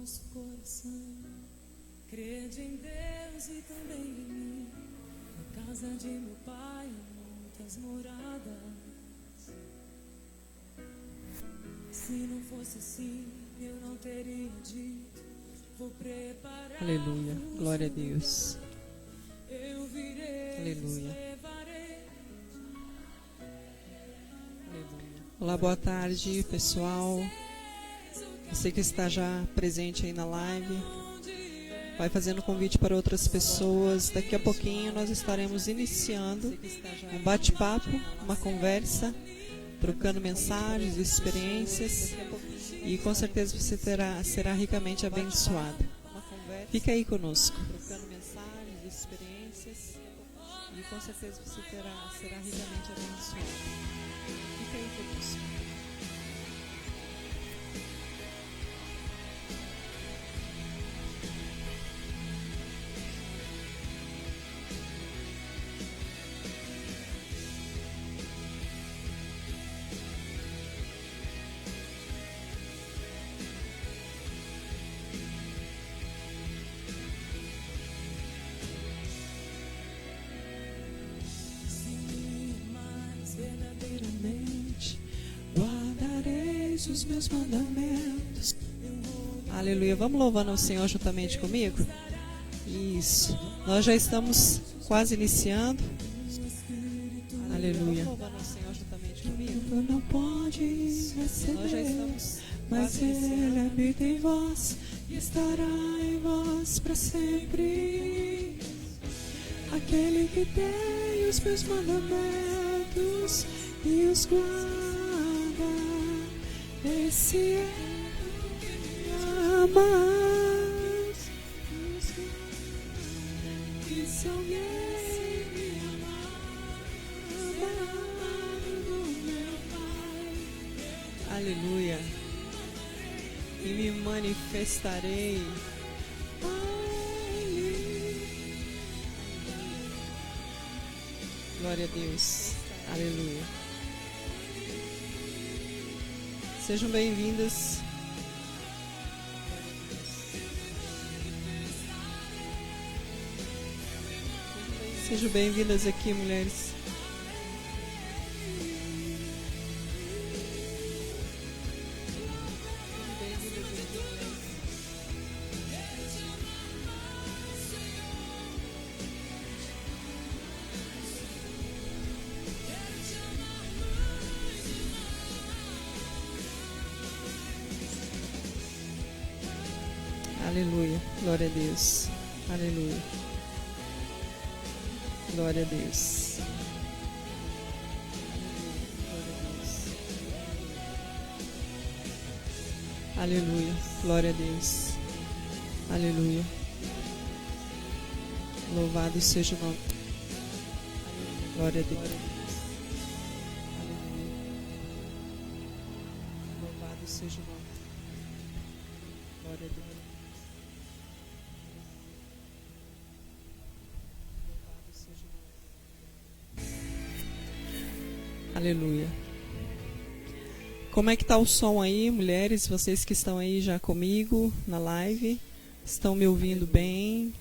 nosso coração. Crede em Deus e também em mim. Na casa de meu pai há muitas moradas. Se não fosse assim, eu não teria dito. Vou preparar. Aleluia. Glória a Deus. Eu virei. Aleluia. Levarei. Aleluia. Olá, boa tarde, pessoal. Você que está já presente aí na live, vai fazendo convite para outras pessoas. Daqui a pouquinho nós estaremos iniciando um bate-papo, uma conversa, trocando mensagens, experiências, e com certeza você será ricamente abençoado. Fica aí conosco. Trocando mensagens, experiências, e com certeza você será ricamente abençoado. Fica aí conosco. Guardareis os meus mandamentos. Aleluia. Vamos louvando ao Senhor juntamente comigo? Isso. Nós já estamos quase iniciando. Aleluia. Vamos louvando ao Senhor juntamente comigo? Tu não pode receber, Nós já estamos mas quase iniciando. Ele habita em vós e estará em vós para sempre. Aquele que tem os meus mandamentos e os guarda, esse é o que me ama. E se alguém me amar, amado meu Pai, Aleluia. E me manifestarei. Glória a Deus. Aleluia. Sejam bem-vindas. Sejam bem-vindas aqui, mulheres. Aleluia. Glória a Deus. Aleluia. Glória a Deus. Aleluia. Glória a Deus. Aleluia. Louvado seja o nome. Glória a Deus. Aleluia. Louvado seja o nome. Glória a Deus. Aleluia. Como é que tá o som aí, mulheres? Vocês que estão aí já comigo na live, estão me ouvindo bem?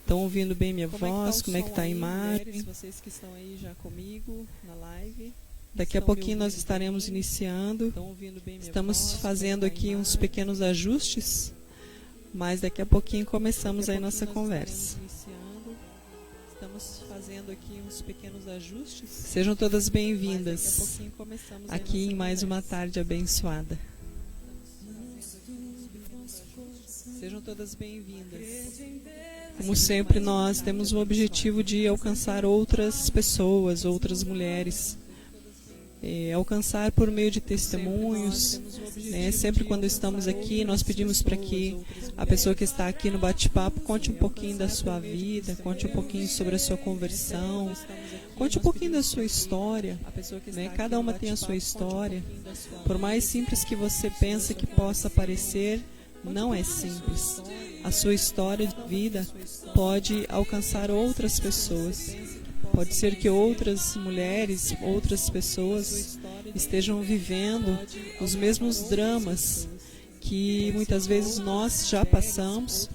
Estão ouvindo bem minha voz? Como é que tá a imagem? Mulheres, vocês que estão aí já comigo na live, daqui a pouquinho nós estaremos iniciando. Estamos fazendo aqui uns pequenos ajustes, mas daqui a pouquinho começamos aí nossa conversa. Estamos fazendo aqui uns pequenos ajustes. Sejam todas bem-vindas aqui em mais uma tarde abençoada. Sejam todas bem-vindas. Como sempre, nós temos o objetivo de alcançar outras pessoas, outras mulheres. Alcançar por meio de testemunhos, né? Sempre quando estamos aqui, nós pedimos para que a pessoa que está aqui no bate-papo conte um pouquinho da sua vida, conte um pouquinho sobre a sua conversão, conte um pouquinho da sua história, né? Cada uma tem a sua história. Por mais simples que você pense que possa parecer, não é simples. A sua história de vida pode alcançar outras pessoas. Pode ser que outras mulheres, outras pessoas estejam vivendo os mesmos dramas que muitas vezes nós já passamos,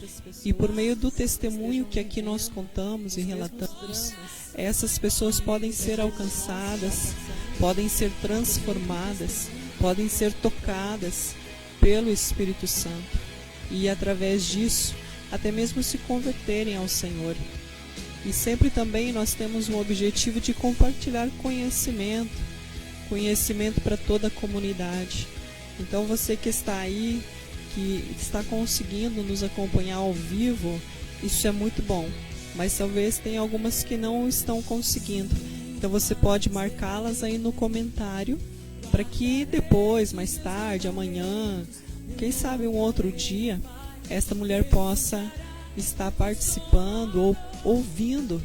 e por meio do testemunho que aqui nós contamos e relatamos, essas pessoas podem ser alcançadas, podem ser transformadas, podem ser tocadas pelo Espírito Santo e através disso até mesmo se converterem ao Senhor. E sempre também nós temos um objetivo de compartilhar conhecimento para toda a comunidade. Então você que está aí, que está conseguindo nos acompanhar ao vivo, isso é muito bom, mas talvez tenha algumas que não estão conseguindo. Então você pode marcá-las aí no comentário, para que depois, mais tarde, amanhã, quem sabe um outro dia, esta mulher possa estar participando ou ouvindo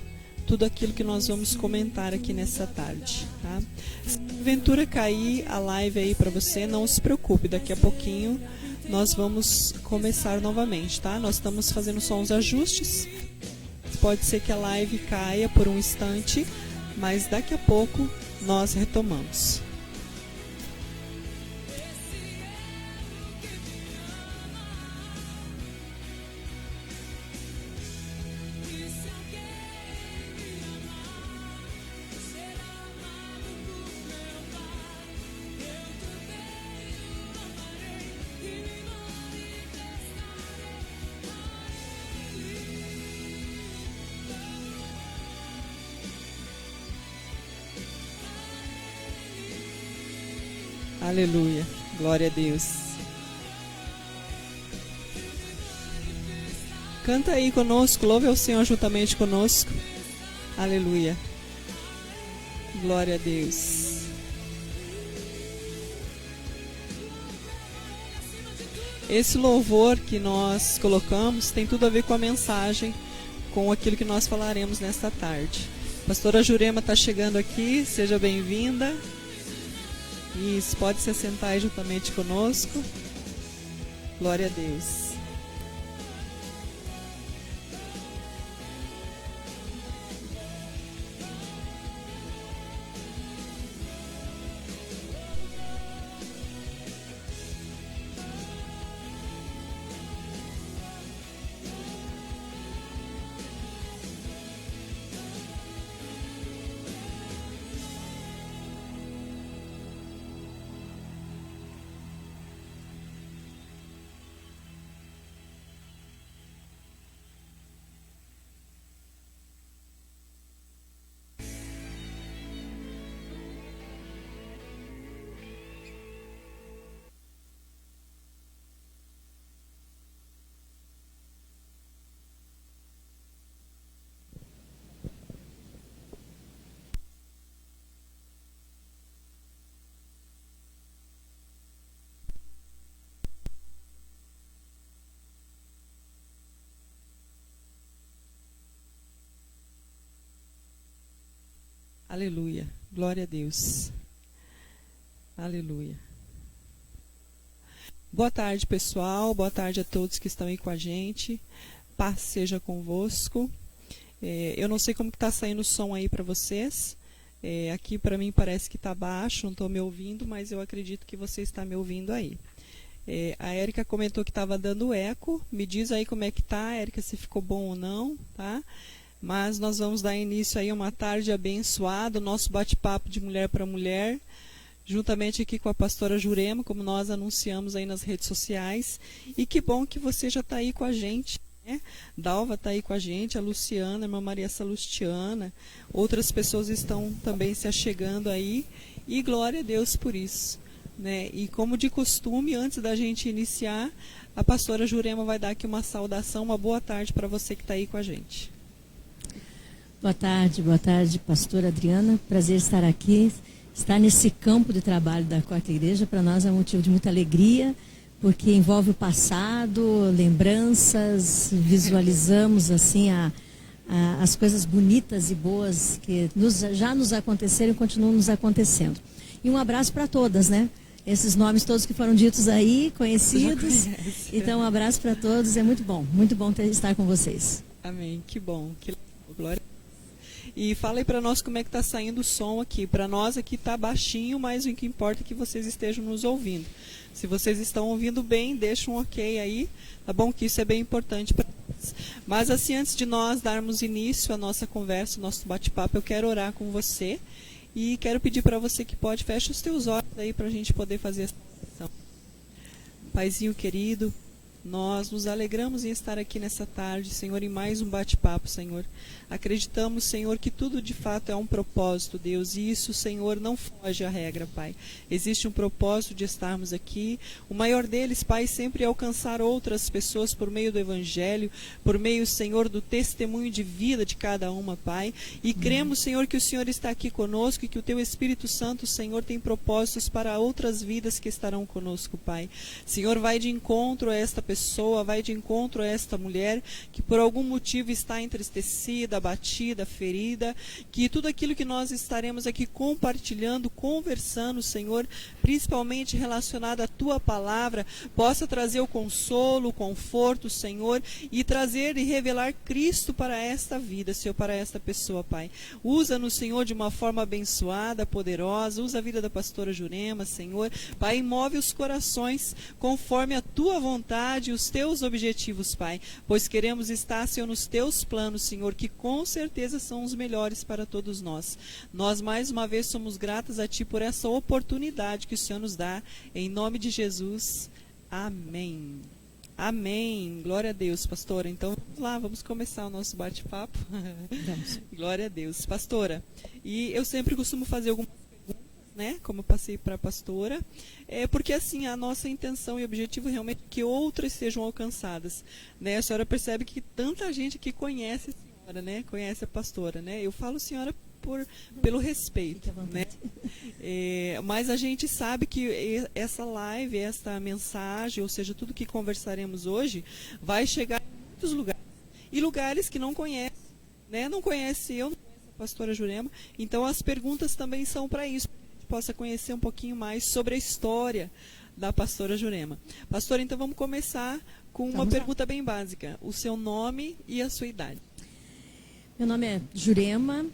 tudo aquilo que nós vamos comentar aqui nessa tarde, tá? Se aventura cair a live aí para você, não se preocupe, daqui a pouquinho nós vamos começar novamente, tá? Nós estamos fazendo só uns ajustes, pode ser que a live caia por um instante, mas daqui a pouco nós retomamos. Aleluia, glória a Deus. Canta aí conosco, louve ao Senhor juntamente conosco. Aleluia, glória a Deus. Esse louvor que nós colocamos tem tudo a ver com a mensagem, com aquilo que nós falaremos nesta tarde. Pastora Jurema está chegando aqui, seja bem-vinda. Isso, pode se assentar aí juntamente conosco. Glória a Deus. Aleluia, glória a Deus. Aleluia. Boa tarde, pessoal. Boa tarde a todos que estão aí com a gente. Paz seja convosco. Eu não sei como que está saindo o som aí para vocês. Aqui para mim parece que está baixo, não estou me ouvindo, mas eu acredito que você está me ouvindo aí. A Érica comentou que estava dando eco. Me diz aí como é que tá, Érica, se ficou bom ou não, tá? Mas nós vamos dar início aí a uma tarde abençoada, o nosso bate-papo de mulher para mulher, juntamente aqui com a pastora Jurema, como nós anunciamos aí nas redes sociais. E que bom que você já está aí com a gente, né? Dalva está aí com a gente, a Luciana, a irmã Maria Salustiana, outras pessoas estão também se achegando aí, e glória a Deus por isso, né? E como de costume, antes da gente iniciar, a pastora Jurema vai dar aqui uma saudação, uma boa tarde para você que está aí com a gente. Boa tarde, pastora Adriana. Prazer estar aqui, estar nesse campo de trabalho da Quarta Igreja. Para nós é um motivo de muita alegria, porque envolve o passado, lembranças, visualizamos assim as coisas bonitas e boas que já nos aconteceram e continuam nos acontecendo. E um abraço para todas, né? Esses nomes todos que foram ditos aí, conhecidos. Então, um abraço para todos, é muito bom estar com vocês. Amém, que bom, que glória. E fala aí para nós como é que está saindo o som aqui. Para nós aqui está baixinho, mas o que importa é que vocês estejam nos ouvindo. Se vocês estão ouvindo bem, deixa um ok aí, tá bom? Que isso é bem importante para nós. Mas assim, antes de nós darmos início à nossa conversa, ao nosso bate-papo, eu quero orar com você. E quero pedir para você que pode, feche os teus olhos aí para a gente poder fazer essa oração. Paizinho querido, nós nos alegramos em estar aqui nessa tarde, Senhor, em mais um bate-papo, Senhor. Acreditamos, Senhor, que tudo de fato é um propósito, Deus, e isso, Senhor, não foge à regra, Pai. Existe um propósito de estarmos aqui. O maior deles, Pai, sempre é alcançar outras pessoas por meio do Evangelho, por meio, Senhor, do testemunho de vida de cada uma, Pai. E cremos, Senhor, que o Senhor está aqui conosco e que o Teu Espírito Santo, Senhor, tem propósitos para outras vidas que estarão conosco, Pai. Senhor, vai de encontro a esta pessoa, vai de encontro a esta mulher que por algum motivo está entristecida, abatida, ferida, que tudo aquilo que nós estaremos aqui compartilhando, conversando, Senhor, principalmente relacionado à Tua palavra, possa trazer o consolo, o conforto, Senhor, e trazer e revelar Cristo para esta vida, Senhor, para esta pessoa, Pai. Usa-nos, Senhor, de uma forma abençoada, poderosa, usa a vida da pastora Jurema, Senhor, Pai, move os corações conforme a Tua vontade e os Teus objetivos, Pai, pois queremos estar, Senhor, nos Teus planos, Senhor, que com certeza são os melhores para todos nós. Nós, mais uma vez, somos gratos a Ti por essa oportunidade que o Senhor nos dá. Em nome de Jesus. Amém. Amém. Glória a Deus, pastora. Então, vamos lá, vamos começar o nosso bate-papo. Vamos. Glória a Deus. Pastora, e eu sempre costumo fazer algumas perguntas, né, como eu passei para a pastora, porque assim, a nossa intenção e objetivo realmente é que outras sejam alcançadas, né? A senhora percebe que tanta gente que conhece a senhora, né, conhece a pastora, né? Eu falo senhora pelo respeito, né? Mas a gente sabe que essa live, esta mensagem, ou seja, tudo que conversaremos hoje, vai chegar em muitos lugares, e lugares que não conhecem, né? Não conhece eu, não conheço a pastora Jurema, então as perguntas também são para isso, para que a gente possa conhecer um pouquinho mais sobre a história da pastora Jurema. Pastora, então vamos começar com uma pergunta bem básica: o seu nome e a sua idade. Meu nome é Jurema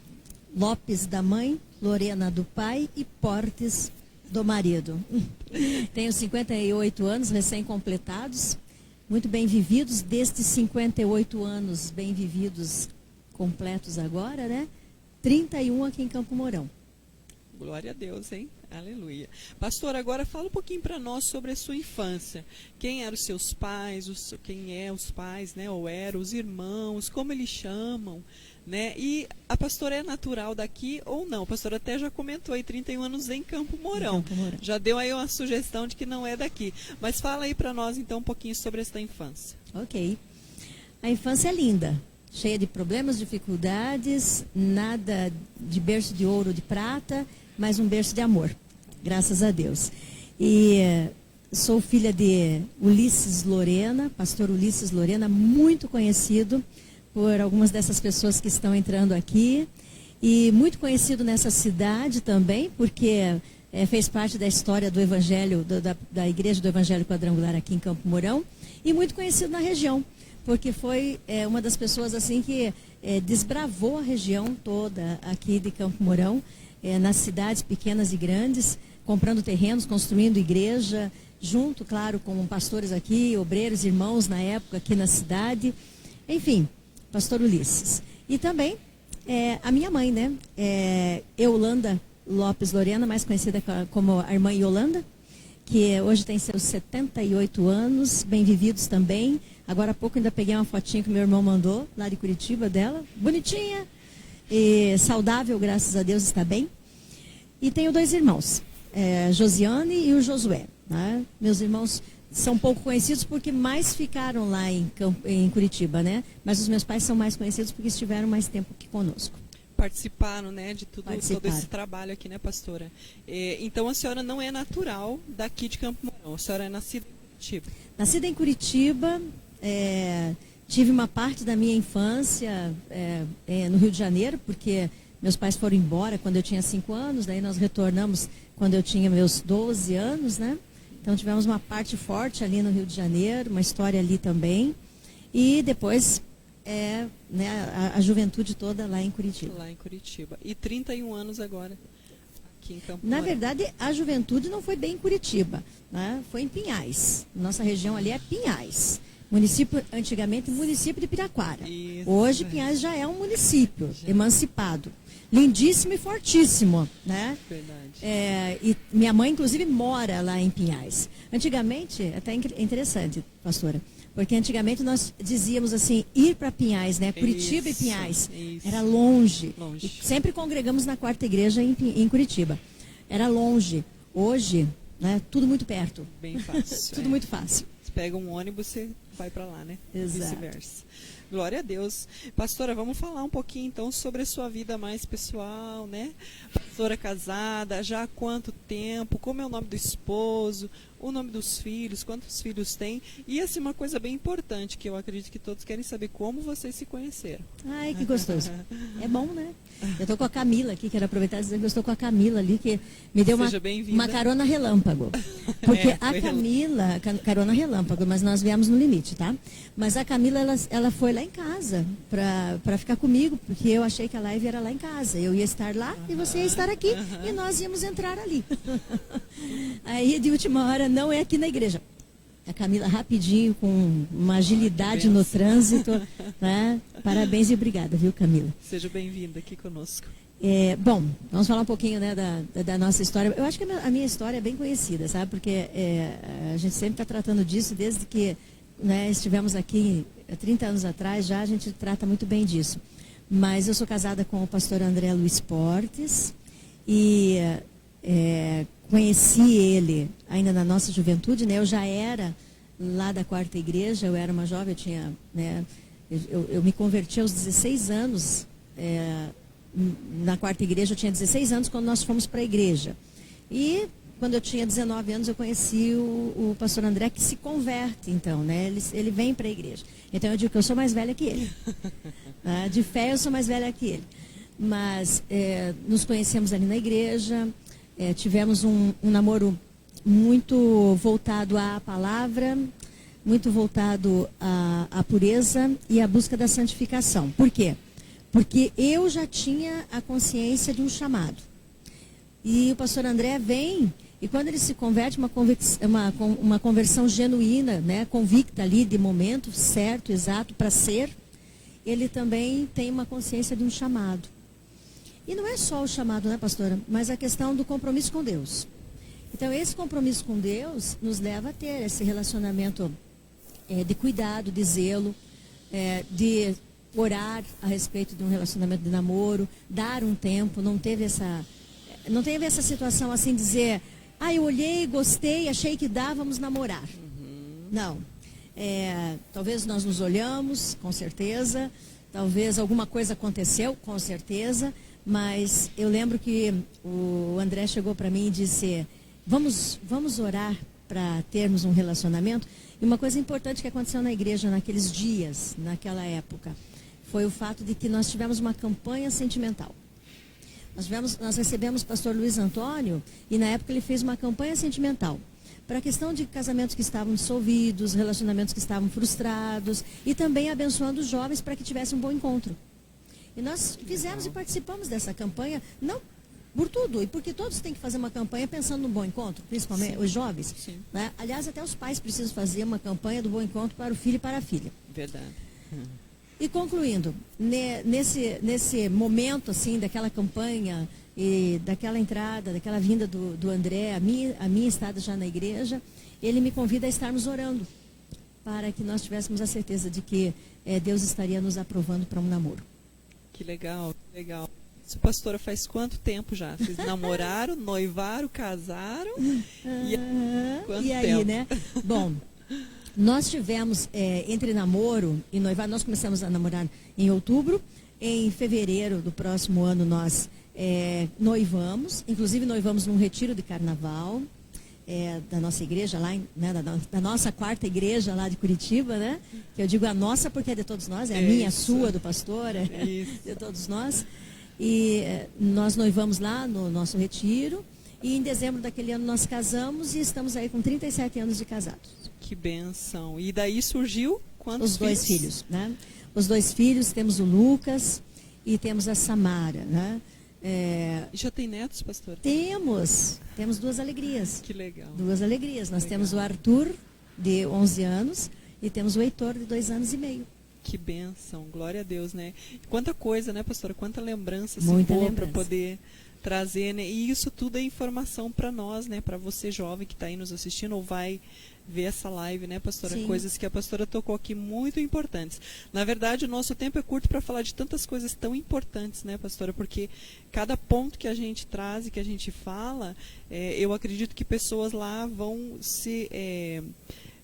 Lopes da mãe, Lorena do pai e Portes do marido. Tenho 58 anos recém-completados, muito bem vividos. Destes 58 anos bem vividos, completos agora, né? 31 aqui em Campo Mourão. Glória a Deus, hein? Aleluia. Pastor, agora fala um pouquinho para nós sobre a sua infância. Quem eram os seus pais, quem é os pais, né? Ou eram os irmãos, como eles chamam, né? E a pastora é natural daqui ou não? A pastora até já comentou aí, 31 anos em Campo Mourão. Já deu aí uma sugestão de que não é daqui. Mas fala aí para nós então um pouquinho sobre esta infância. Ok. A infância é linda, cheia de problemas, dificuldades, nada de berço de ouro ou de prata, mas um berço de amor, graças a Deus. E sou filha de Ulisses Lorena, pastor Ulisses Lorena, muito conhecido por algumas dessas pessoas que estão entrando aqui, e muito conhecido nessa cidade também, porque fez parte da história do Evangelho, da Igreja do Evangelho Quadrangular aqui em Campo Mourão, e muito conhecido na região, porque foi uma das pessoas assim que desbravou a região toda aqui de Campo Mourão, nas cidades pequenas e grandes, comprando terrenos, construindo igreja, junto, claro, com pastores aqui, obreiros, irmãos na época aqui na cidade. Enfim, pastor Ulisses. E também a minha mãe, né? Eulanda Lopes Lorena, mais conhecida como a irmã Yolanda, que hoje tem seus 78 anos, bem vividos também. Agora há pouco ainda peguei uma fotinha que meu irmão mandou, lá de Curitiba, dela, bonitinha e saudável, graças a Deus, está bem. E tenho 2 irmãos, Josiane e o Josué, né? Meus irmãos são pouco conhecidos porque mais ficaram lá em Curitiba, né? Mas os meus pais são mais conhecidos porque estiveram mais tempo aqui conosco. Participaram, né, de todo esse trabalho aqui, né, pastora? Então a senhora não é natural daqui de Campo Mourão, a senhora é nascida em Curitiba? Nascida em Curitiba, tive uma parte da minha infância no Rio de Janeiro, porque meus pais foram embora quando eu tinha 5 anos, daí nós retornamos quando eu tinha meus 12 anos, né? Então tivemos uma parte forte ali no Rio de Janeiro, uma história ali também. E depois é, né, a juventude toda lá em Curitiba. Lá em Curitiba. E 31 anos agora, aqui em Campo Na Mourão. verdade, a juventude não foi bem em Curitiba, né? Foi em Pinhais. Nossa região ali é Pinhais. Município, antigamente, município de Piraquara. Isso. Hoje, Pinhais já é um município emancipado. Lindíssimo e fortíssimo, né? Verdade. E minha mãe, inclusive, mora lá em Pinhais. Antigamente, até interessante, pastora, porque antigamente nós dizíamos assim, ir para Pinhais, né? Curitiba Isso, e Pinhais. isso. Era longe. Longe. E sempre congregamos na quarta igreja em Curitiba. Era longe. Hoje, né? Tudo muito perto. Bem fácil. Tudo muito fácil. Você pega um ônibus, você vai para lá, né? Exato. Vice-versa. Glória a Deus. Pastora, vamos falar um pouquinho então sobre a sua vida mais pessoal, né? Pastora casada, já há quanto tempo? Como é o nome do esposo? O nome dos filhos? Quantos filhos tem? E assim, uma coisa bem importante, que eu acredito que todos querem saber, como vocês se conheceram. Ai, que gostoso. É bom, né? Eu estou com a Camila aqui, quero aproveitar e dizer que eu estou com a Camila ali, que me deu Seja bem-vinda. uma carona relâmpago. Porque a foi Camila, carona relâmpago, mas nós viemos no limite, tá? Mas a Camila, ela foi lá em casa para ficar comigo, porque eu achei que a live era lá em casa. Eu ia estar lá e você ia estar aqui e nós íamos entrar ali. Aí, de última hora, não é aqui na igreja. A Camila, rapidinho, com uma agilidade no trânsito, né? Parabéns e obrigada, viu, Camila? Seja bem-vinda aqui conosco. Bom, vamos falar um pouquinho, né, da nossa história. Eu acho que a minha história é bem conhecida, sabe? Porque a gente sempre está tratando disso desde que, né, estivemos aqui há 30 anos atrás, já a gente trata muito bem disso. Mas eu sou casada com o pastor André Luiz Portes e conheci ele ainda na nossa juventude, né? Eu já era lá da quarta igreja, eu era uma jovem, eu tinha, né, eu me converti aos 16 anos, na quarta igreja eu tinha 16 anos quando nós fomos para a igreja. E quando eu tinha 19 anos eu conheci o pastor André, que se converte, então, né? Ele vem para a igreja. Então eu digo que eu sou mais velha que ele. De fé eu sou mais velha que ele. Mas nos conhecemos ali na igreja, tivemos um namoro muito voltado à palavra, muito voltado à pureza e à busca da santificação. Por quê? Porque eu já tinha a consciência de um chamado. E o pastor André vem, e quando ele se converte, uma conversão genuína, né, convicta ali de momento certo, exato, para ser, ele também tem uma consciência de um chamado. E não é só o chamado, né, pastora? Mas a questão do compromisso com Deus. Então, esse compromisso com Deus nos leva a ter esse relacionamento de cuidado, de zelo, de orar a respeito de um relacionamento de namoro, dar um tempo, não teve essa situação assim, dizer, eu olhei, gostei, achei que dá, vamos namorar. Não. Talvez nós nos olhamos, com certeza, talvez alguma coisa aconteceu, com certeza, mas eu lembro que o André chegou para mim e disse, vamos orar para termos um relacionamento. E uma coisa importante que aconteceu na igreja naqueles dias, naquela época, foi o fato de que nós tivemos uma campanha sentimental. Nós recebemos o pastor Luiz Antônio e na época ele fez uma campanha sentimental para a questão de casamentos que estavam dissolvidos, relacionamentos que estavam frustrados e também abençoando os jovens para que tivessem um bom encontro. E nós fizemos e participamos dessa campanha, não por tudo, e porque todos têm que fazer uma campanha pensando no bom encontro, principalmente os jovens. Né? Aliás, até os pais precisam fazer uma campanha do bom encontro para o filho e para a filha. Verdade. E concluindo, nesse momento assim, daquela campanha e daquela entrada, daquela vinda do André, a minha estada já na igreja, ele me convida a estarmos orando para que nós tivéssemos a certeza de que Deus estaria nos aprovando para um namoro. Que legal, que legal. Isso, pastora, faz quanto tempo já? Vocês namoraram, noivaram, casaram? E aí, né? Bom, nós tivemos, entre namoro e noivado, nós começamos a namorar em outubro. Em fevereiro do próximo ano nós noivamos. Inclusive noivamos num retiro de carnaval da nossa igreja lá, né, da nossa quarta igreja lá de Curitiba, né? Que eu digo a nossa porque é de todos nós, a minha, a sua, do pastor, de todos nós. E nós noivamos lá no nosso retiro. E em dezembro daquele ano nós casamos e estamos aí com 37 anos de casados. Que bênção. E daí surgiu quantos os dois filhos? filhos, né? Os 2 filhos, temos o Lucas e temos a Samara, né? E já tem netos, pastora? Temos 2 alegrias. Que legal. 2 alegrias. Nós Legal. temos o Arthur, de 11 anos, e temos o Heitor, de 2 anos e meio. Que bênção, glória a Deus, né? Quanta coisa, né, pastora? Quanta lembrança se Muita for para lembrança. poder trazer, né? E isso tudo é informação para nós, né? Para você jovem que está aí nos assistindo ou vai ver essa live, né, pastora? Sim. Coisas que a pastora tocou aqui muito importantes. Na verdade, o nosso tempo é curto para falar de tantas coisas tão importantes, né, pastora? Porque cada ponto que a gente traz e que a gente fala, eu acredito que pessoas lá vão se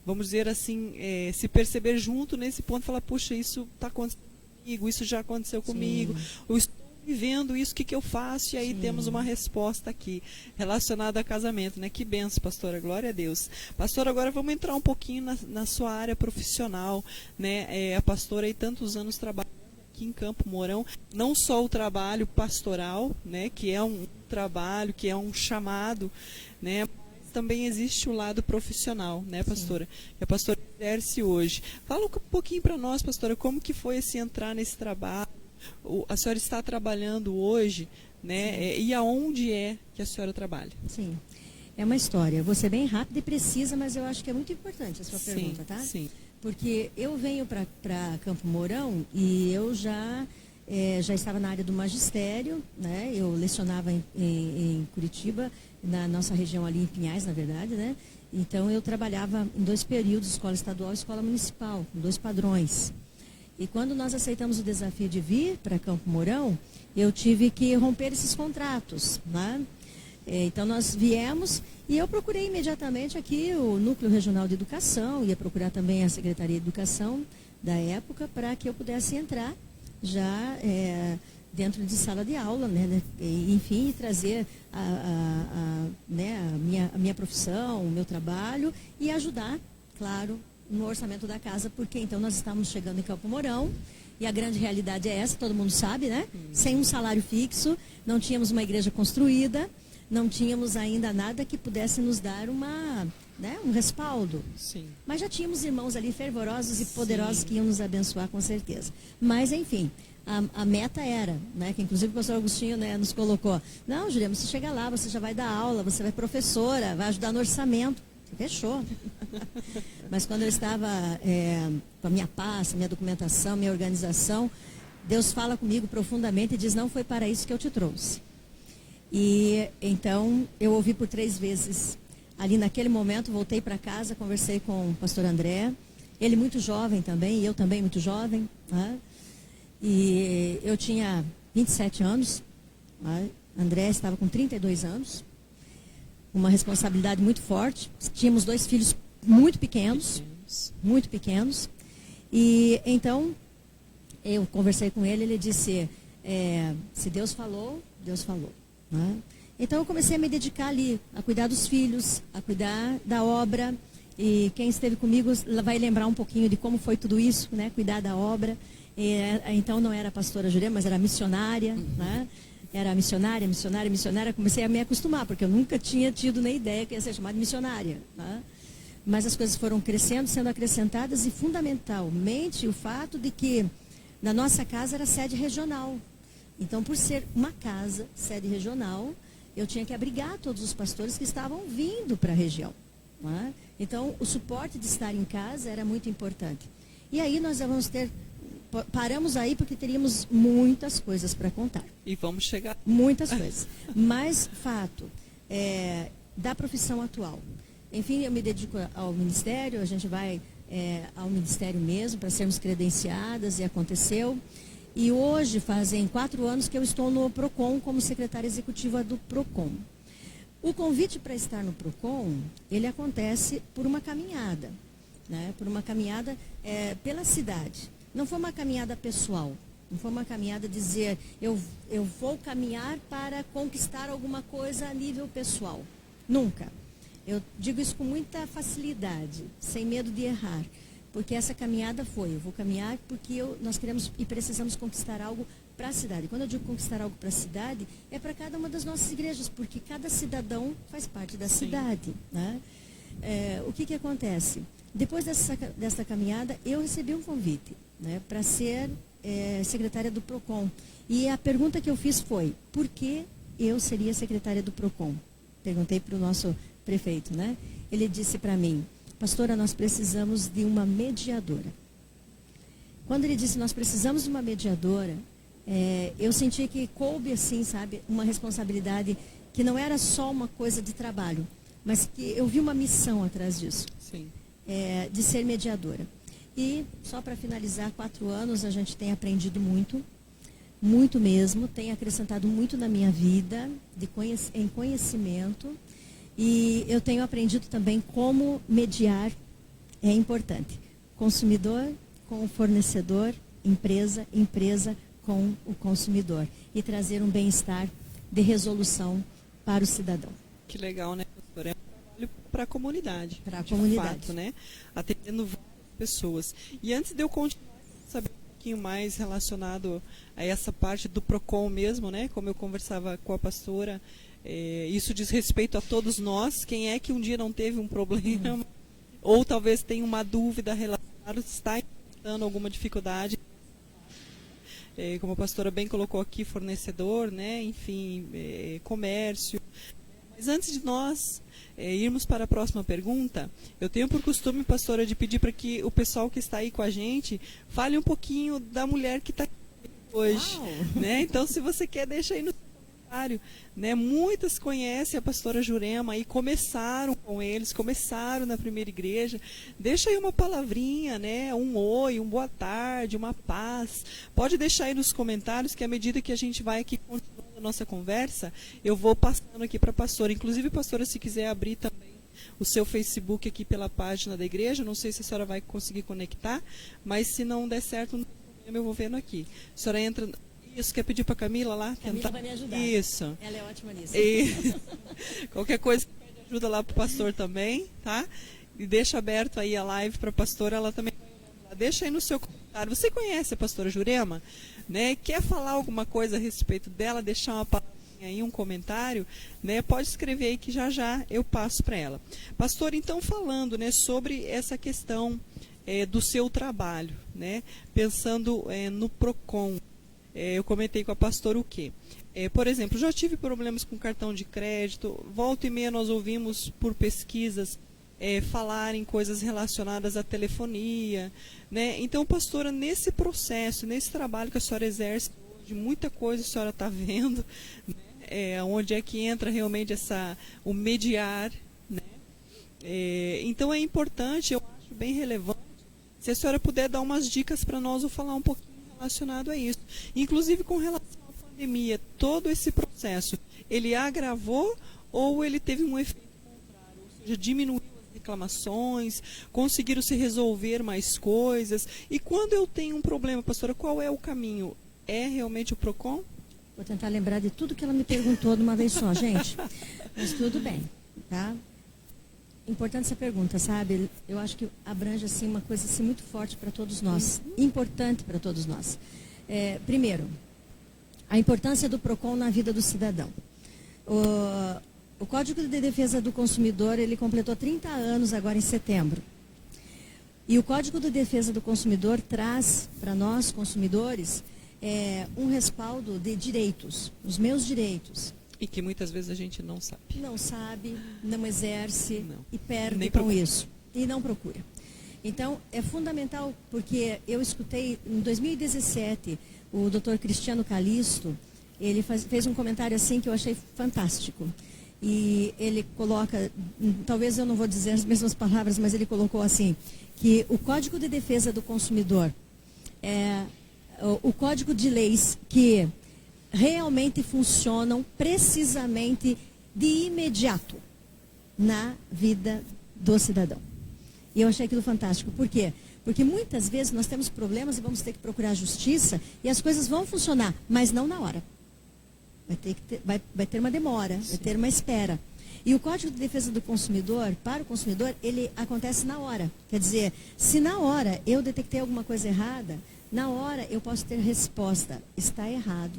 vamos dizer assim, se perceber junto nesse ponto e falar, puxa, isso está acontecendo comigo, isso já aconteceu comigo, eu estou vivendo isso, o que eu faço? E aí temos uma resposta aqui, relacionada a casamento, né? Que benção, pastora, glória a Deus. Pastora, agora vamos entrar um pouquinho na sua área profissional, né? A pastora aí tantos anos trabalhando aqui em Campo Mourão, não só o trabalho pastoral, né? Que é um trabalho, que é um chamado, né? Também existe o lado profissional, né, pastora? Que a pastora exerce hoje. Fala um pouquinho para nós, pastora, como que foi esse entrar nesse trabalho? A senhora está trabalhando hoje, né? E aonde é que a senhora trabalha? Sim. É uma história. Vou ser bem rápida e precisa, mas eu acho que é muito importante a sua pergunta, tá? Sim. Porque eu venho para Campo Mourão e eu já estava na área do magistério, né? Eu lecionava em Curitiba, na nossa região ali em Pinhais, na verdade, né? Então eu trabalhava em 2 períodos, escola estadual e escola municipal, com 2 padrões. E quando nós aceitamos o desafio de vir para Campo Mourão, eu tive que romper esses contratos, né? Então nós viemos e eu procurei imediatamente aqui o Núcleo Regional de Educação, ia procurar também a Secretaria de Educação da época para que eu pudesse entrar já dentro de sala de aula, né? Enfim, trazer a minha profissão, o meu trabalho e ajudar, claro, no orçamento da casa, porque então nós estamos chegando em Campo Mourão e a grande realidade é essa, todo mundo sabe, né? Sem um salário fixo, não tínhamos uma igreja construída, não tínhamos ainda nada que pudesse nos dar um respaldo. Sim. Mas já tínhamos irmãos ali fervorosos e poderosos que iam nos abençoar com certeza. Mas, enfim, a meta era, né, que inclusive o pastor Agostinho, né, nos colocou, não, Juliana, você chega lá, você já vai dar aula, você vai professora, vai ajudar no orçamento. Fechou. Mas quando eu estava com a minha pasta, minha documentação, minha organização, Deus fala comigo profundamente e diz, não foi para isso que eu te trouxe. E então eu ouvi por 3 vezes. Ali naquele momento voltei para casa, conversei com o pastor André, ele muito jovem também, e eu também muito jovem, né? E eu tinha 27 anos, né? André estava com 32 anos, uma responsabilidade muito forte, tínhamos 2 filhos muito pequenos, e então eu conversei com ele, ele disse, se Deus falou, Deus falou, né? Então eu comecei a me dedicar ali, a cuidar dos filhos, a cuidar da obra, e quem esteve comigo vai lembrar um pouquinho de como foi tudo isso, né? Cuidar da obra. Então não era pastora Juliana, mas era missionária, né? Era missionária. Comecei a me acostumar, porque eu nunca tinha tido nem ideia que ia ser chamada de missionária, né? Mas as coisas foram crescendo, sendo acrescentadas, e fundamentalmente o fato de que na nossa casa era sede regional. Então, por ser uma casa, sede regional, eu tinha que abrigar todos os pastores que estavam vindo para a região, né? Então, o suporte de estar em casa era muito importante. E aí nós vamos paramos aí porque teríamos muitas coisas para contar. E vamos chegar. Muitas coisas. Mas, fato, da profissão atual. Enfim, eu me dedico ao ministério, a gente vai ao ministério mesmo para sermos credenciadas, e aconteceu. E hoje fazem 4 anos que eu estou no PROCON como secretária executiva do PROCON. O convite para estar no PROCON, ele acontece por uma caminhada, né? Por uma caminhada pela cidade. Não foi uma caminhada pessoal, não foi uma caminhada dizer, eu vou caminhar para conquistar alguma coisa a nível pessoal. Nunca. Eu digo isso com muita facilidade, sem medo de errar. Porque essa caminhada eu vou caminhar porque nós queremos e precisamos conquistar algo para a cidade. Quando eu digo conquistar algo para a cidade, é para cada uma das nossas igrejas, porque cada cidadão faz parte da cidade, né? O que acontece? Depois dessa caminhada, eu recebi um convite, né, para ser secretária do PROCON. E a pergunta que eu fiz foi, por que eu seria secretária do PROCON? Perguntei para o nosso prefeito, né? Ele disse para mim, pastora, nós precisamos de uma mediadora. Quando ele disse, nós precisamos de uma mediadora, eu senti que coube, assim, sabe, uma responsabilidade que não era só uma coisa de trabalho, mas que eu vi uma missão atrás disso. Sim. De ser mediadora. E, só para finalizar, 4 anos a gente tem aprendido muito, muito mesmo, tem acrescentado muito na minha vida, em conhecimento, e eu tenho aprendido também como mediar é importante. Consumidor com o fornecedor, empresa com o consumidor, e trazer um bem-estar de resolução para o cidadão. Que legal, né, pastora? É um trabalho para a comunidade. Para a comunidade. Fato, né? Atendendo várias pessoas. E antes de eu continuar, saber um pouquinho mais relacionado a essa parte do PROCON mesmo, né? Como eu conversava com a pastora, isso diz respeito a todos nós. Quem é que um dia não teve um problema, ou talvez tenha uma dúvida relacionada, está enfrentando alguma dificuldade? Como a pastora bem colocou aqui, fornecedor, né? Enfim, comércio. Mas antes de nós irmos para a próxima pergunta, eu tenho por costume, pastora, de pedir para que o pessoal que está aí com a gente fale um pouquinho da mulher que está aqui hoje. Né? Então, se você quer, deixa aí no comentário. Né? Muitas conhecem a pastora Jurema e começaram com eles, começaram na primeira igreja. Deixa aí uma palavrinha, né? Um oi, um boa tarde, uma paz. Pode deixar aí nos comentários, que à medida que a gente vai aqui continuando a nossa conversa, eu vou passando aqui para a pastora. Inclusive, pastora, se quiser abrir também o seu Facebook aqui pela página da igreja, não sei se a senhora vai conseguir conectar, mas se não der certo, não tem problema, eu vou vendo aqui. A senhora entra... Isso, quer pedir para a Camila lá? Camila vai me ajudar. Isso. Ela é ótima nisso. Qualquer coisa, pede ajuda lá para o pastor também, tá? E deixa aberto aí a live para a pastora, ela também vai olhando lá. Deixa aí no seu comentário. Você conhece a pastora Jurema? Né? Quer falar alguma coisa a respeito dela? Deixar uma palavrinha aí, um comentário? Né? Pode escrever aí que já eu passo para ela. Pastor, então, falando, né, sobre essa questão do seu trabalho, né? Pensando no PROCON. Eu comentei com a pastora o quê? Por exemplo, já tive problemas com cartão de crédito, volta e meia nós ouvimos por pesquisas falarem coisas relacionadas à telefonia, né? Então, pastora, nesse processo, nesse trabalho que a senhora exerce hoje, muita coisa a senhora está vendo, né? Onde é que entra realmente o mediar, né? Então é importante, eu acho bem relevante, se a senhora puder dar umas dicas para nós ou falar um pouquinho relacionado a isso. Inclusive com relação à pandemia, todo esse processo, ele agravou ou ele teve um efeito contrário? Ou seja, diminuiu as reclamações, conseguiram se resolver mais coisas? E quando eu tenho um problema, pastora, qual é o caminho? É realmente o PROCON? Vou tentar lembrar de tudo que ela me perguntou de uma vez só, gente. Mas tudo bem, tá? Importante essa pergunta, sabe? Eu acho que abrange assim, uma coisa assim, muito forte para todos nós. Importante para todos nós. Primeiro, a importância do PROCON na vida do cidadão. O Código de Defesa do Consumidor, ele completou 30 anos agora em setembro. E o Código de Defesa do Consumidor traz para nós, consumidores, um respaldo de direitos, os meus direitos. E que muitas vezes a gente não sabe. Não sabe, não exerce e perde Nem com procura. isso. E não procura. Então, é fundamental, porque eu escutei em 2017, o Dr. Cristiano Calisto, ele fez um comentário assim que eu achei fantástico. E ele coloca, talvez eu não vou dizer as mesmas palavras, mas ele colocou assim, que o Código de Defesa do Consumidor é o código de leis que realmente funcionam precisamente de imediato na vida do cidadão. E eu achei aquilo fantástico. Por quê? Porque muitas vezes nós temos problemas e vamos ter que procurar a justiça e as coisas vão funcionar, mas não na hora. Vai ter uma demora, vai ter uma espera. E o Código de Defesa do Consumidor, para o consumidor, ele acontece na hora. Quer dizer, se na hora eu detectei alguma coisa errada, na hora eu posso ter resposta. Está errado.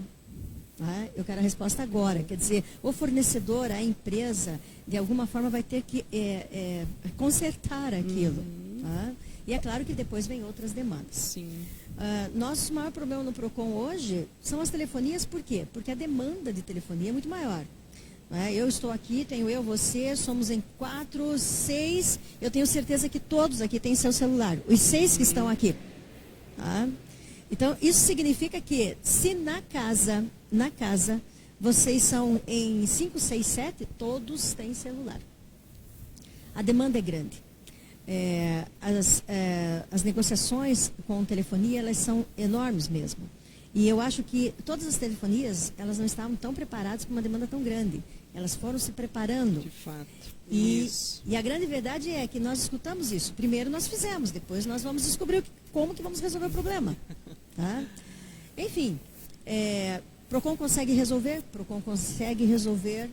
Eu quero a resposta agora. Quer dizer, o fornecedor, a empresa, de alguma forma vai ter que consertar aquilo. Tá? E é claro que depois vem outras demandas. Sim. Nosso maior problema no PROCON hoje são as telefonias, por quê? Porque a demanda de telefonia é muito maior. Eu estou aqui, tenho eu, você, somos em 4, 6, eu tenho certeza que todos aqui têm seu celular, os 6 que estão aqui. Tá? Então, isso significa que se na casa, vocês são em 5, 6, 7, todos têm celular. A demanda é grande. As negociações com telefonia, elas são enormes mesmo. E eu acho que todas as telefonias, elas não estavam tão preparadas para uma demanda tão grande. Elas foram se preparando. De fato. E a grande verdade é que nós escutamos isso. Primeiro nós fizemos, depois nós vamos descobrir como que vamos resolver o problema. Tá? Enfim, PROCON consegue resolver? PROCON consegue resolver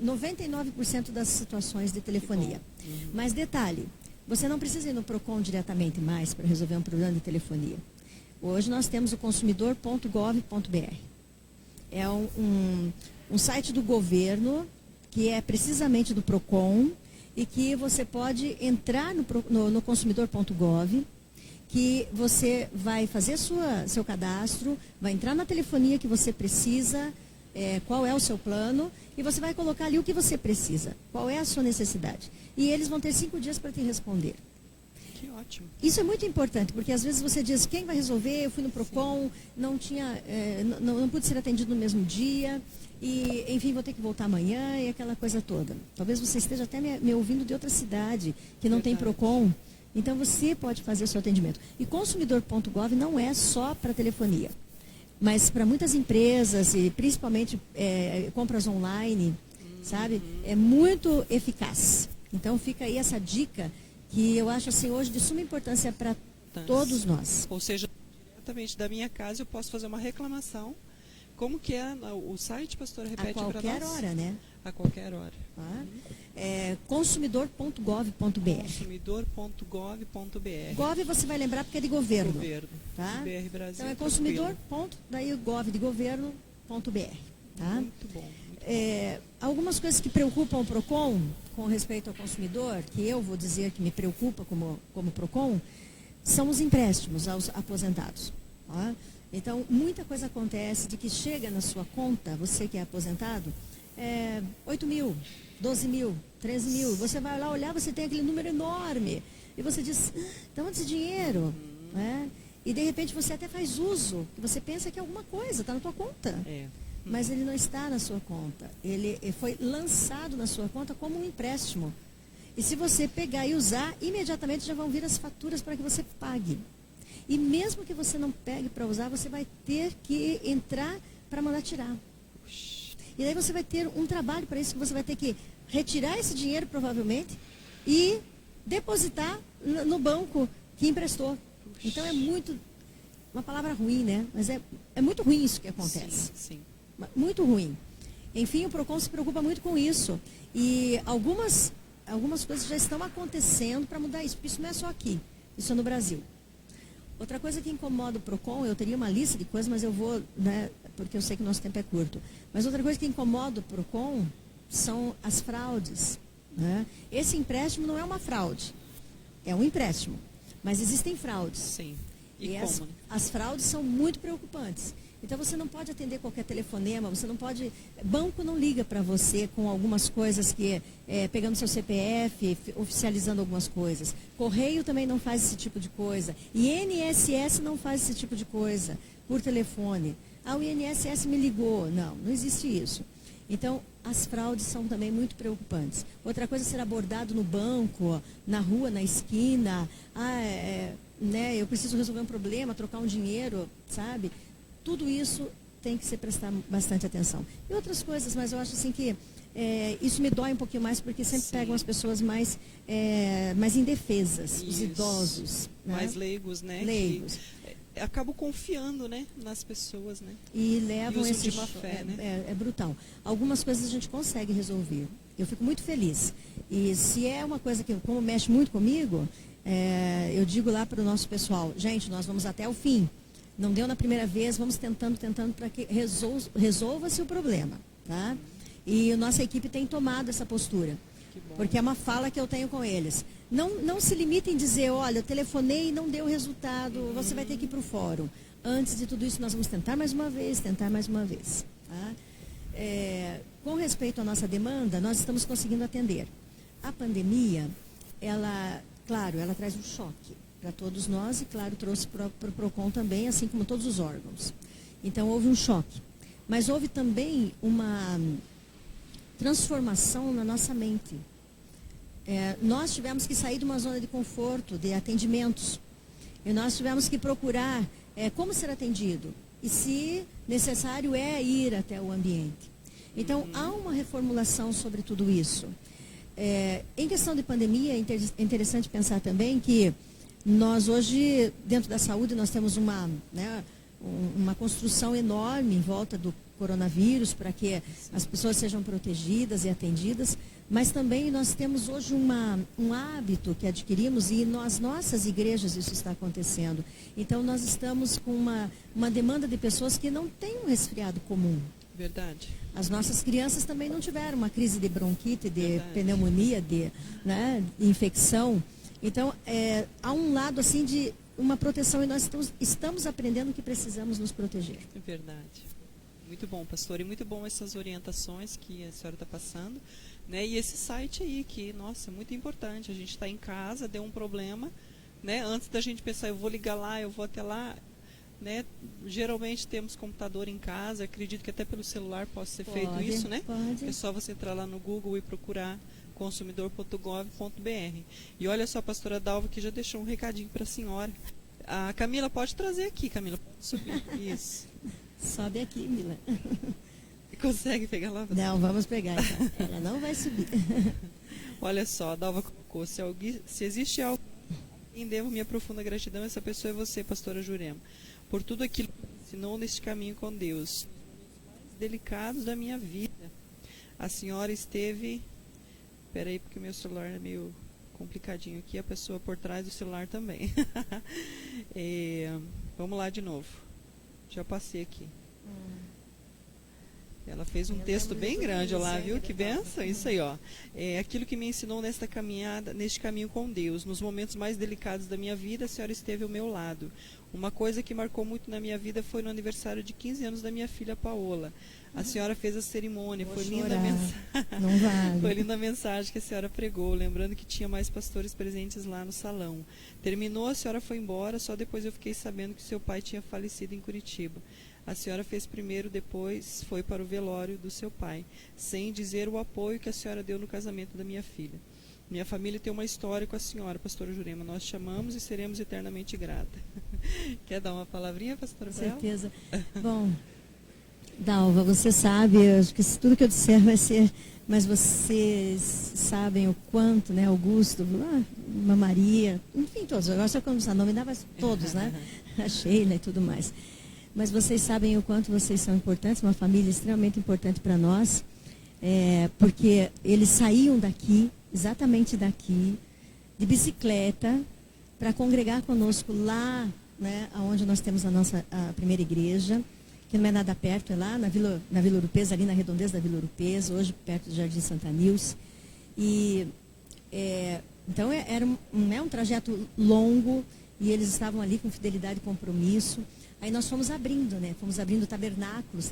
99% das situações de telefonia. Mas detalhe, você não precisa ir no PROCON diretamente mais para resolver um problema de telefonia. Hoje nós temos o consumidor.gov.br. É um site do governo, que é precisamente do PROCON, e que você pode entrar no consumidor.gov, que você vai fazer seu cadastro, vai entrar na telefonia que você precisa, qual é o seu plano, e você vai colocar ali o que você precisa, qual é a sua necessidade. E eles vão ter 5 dias para te responder. Que ótimo. Isso é muito importante, porque às vezes você diz, quem vai resolver? Eu fui no PROCON, não pude ser atendido no mesmo dia, e enfim, vou ter que voltar amanhã, e aquela coisa toda. Talvez você esteja até me ouvindo de outra cidade, que não tem PROCON. Então você pode fazer o seu atendimento. E consumidor.gov não é só para telefonia, mas para muitas empresas, e principalmente compras online, sabe? É muito eficaz. Então fica aí essa dica, que eu acho assim hoje de suma importância para todos nós. Ou seja, diretamente da minha casa eu posso fazer uma reclamação. Como que é o site, pastora? Repete para nós. A qualquer hora, né? A qualquer hora. Consumidor.gov.br. Consumidor.gov.br. Gov você vai lembrar porque é de governo. Tá? BR Brasil. Então é consumidor. Daí o gov de governo.br. Tá? Muito bom. Algumas coisas que preocupam o PROCON com respeito ao consumidor, que eu vou dizer que me preocupa como PROCON, são os empréstimos aos aposentados. Tá? Então, muita coisa acontece de que chega na sua conta, você que é aposentado, 8 mil, 12 mil, 13 mil. Você vai lá olhar, você tem aquele número enorme. E você diz, então onde esse dinheiro? E de repente você até faz uso, que você pensa que é alguma coisa, está na tua conta. Mas ele não está na sua conta. Ele foi lançado na sua conta como um empréstimo. E se você pegar e usar, imediatamente já vão vir as faturas para que você pague. E mesmo que você não pegue para usar, você vai ter que entrar para mandar tirar. E daí você vai ter um trabalho para isso, que você vai ter que retirar esse dinheiro, provavelmente, e depositar no banco que emprestou. Então é muito, uma palavra ruim, né? Mas é muito ruim isso que acontece. Sim. Muito ruim. Enfim, o PROCON se preocupa muito com isso. E algumas coisas já estão acontecendo para mudar isso, porque isso não é só aqui, isso é no Brasil. Outra coisa que incomoda o PROCON, eu teria uma lista de coisas, mas eu vou, porque eu sei que o nosso tempo é curto. Mas outra coisa que incomoda o PROCON são as fraudes. Esse empréstimo não é uma fraude, é um empréstimo, mas existem fraudes. Sim. E as fraudes são muito preocupantes. Então você não pode atender qualquer telefonema, você não pode. Banco não liga para você com algumas coisas que pegando seu CPF, oficializando algumas coisas. Correio também não faz esse tipo de coisa. INSS não faz esse tipo de coisa por telefone. O INSS me ligou. Não existe isso. Então, as fraudes são também muito preocupantes. Outra coisa é ser abordado no banco, na rua, na esquina. Eu preciso resolver um problema, trocar um dinheiro, sabe? Tudo isso tem que se prestar bastante atenção. E outras coisas, mas eu acho assim que isso me dói um pouquinho mais, porque sempre pegam as pessoas mais indefesas, os idosos. Mais leigos, né? Leigos. Acabam confiando, né, nas pessoas, né? E levam esse de má fé, né? É brutal. Algumas coisas a gente consegue resolver. Eu fico muito feliz. E se é uma coisa que, como mexe muito comigo, eu digo lá para o nosso pessoal, gente, nós vamos até o fim. Não deu na primeira vez, vamos tentando para que resolva-se o problema. Tá? E a nossa equipe tem tomado essa postura. Porque é uma fala que eu tenho com eles. não se limite em dizer, olha, eu telefonei e não deu resultado, você vai ter que ir para o fórum. Antes de tudo isso, nós vamos tentar mais uma vez. Tá? Com respeito à nossa demanda, nós estamos conseguindo atender. A pandemia, ela traz um choque para todos nós e, claro, trouxe para o PROCON também, assim como todos os órgãos. Então, houve um choque. Mas houve também uma transformação na nossa mente. Nós tivemos que sair de uma zona de conforto, de atendimentos. E nós tivemos que procurar como ser atendido. E, se necessário, ir até o ambiente. Então, há uma reformulação sobre tudo isso. Em questão de pandemia, é interessante pensar também que nós hoje, dentro da saúde, nós temos uma construção enorme em volta do coronavírus para que as pessoas sejam protegidas e atendidas, mas também nós temos hoje um hábito que adquirimos e nas nossas igrejas isso está acontecendo. Então, nós estamos com uma demanda de pessoas que não têm um resfriado comum. Verdade. As nossas crianças também não tiveram uma crise de bronquite, de pneumonia, de infecção. Então, há um lado assim de uma proteção e nós estamos aprendendo que precisamos nos proteger. É verdade. Muito bom, pastor. E muito bom essas orientações que a senhora está passando. Né? E esse site aí, que, nossa, é muito importante. A gente está em casa, deu um problema, né? Antes da gente pensar, eu vou ligar lá, eu vou até lá, né? Geralmente temos computador em casa, acredito que até pelo celular possa ser feito isso, né? Pode. É só você entrar lá no Google e procurar consumidor.gov.br. E olha só, a pastora Dalva que já deixou um recadinho para a senhora. A Camila, pode trazer aqui, Camila, pode subir. Isso. Sobe aqui, Mila. Consegue pegar lá? Não, vamos pegar. Então. Ela não vai subir. Olha só, a Dalva colocou, se existe algo em devo minha profunda gratidão, essa pessoa é você, pastora Jurema, por tudo aquilo que me ensinou neste caminho com Deus. Mais delicados da minha vida. A senhora esteve... Espera aí, porque o meu celular é meio complicadinho aqui, a pessoa por trás do celular também. Vamos lá de novo. Já passei aqui. Ela fez um texto bem grande lá, viu? Que benção, isso aí, ó. Aquilo que me ensinou nesta caminhada, neste caminho com Deus, nos momentos mais delicados da minha vida, a senhora esteve ao meu lado. Uma coisa que marcou muito na minha vida foi no aniversário de 15 anos da minha filha Paola. A senhora fez a cerimônia, foi linda a mensagem. Não vale. Foi linda a mensagem que a senhora pregou, lembrando que tinha mais pastores presentes lá no salão. Terminou, a senhora foi embora, só depois eu fiquei sabendo que seu pai tinha falecido em Curitiba. A senhora fez primeiro, depois foi para o velório do seu pai, sem dizer o apoio que a senhora deu no casamento da minha filha. Minha família tem uma história com a senhora, pastora Jurema. Nós te amamos e seremos eternamente grata. Quer dar uma palavrinha, pastora? Com certeza. Bom, Dalva, você sabe, eu acho que tudo que eu disser vai ser, mas vocês sabem o quanto, né, Augusto, a Maria, enfim, todos, agora só quando o nome dava todos, né, a Sheila e tudo mais. Mas vocês sabem o quanto vocês são importantes, uma família extremamente importante para nós, porque eles saíam daqui, exatamente daqui, de bicicleta, para congregar conosco lá, né, onde nós temos a primeira igreja, que não é nada perto, é lá na Vila Ouro-Pesa, ali na redondeza da Vila Ouro-Pesa, hoje perto do Jardim Santa Nilce. E, então, era um trajeto longo, e eles estavam ali com fidelidade e compromisso. Aí nós fomos abrindo, né? Fomos abrindo tabernáculos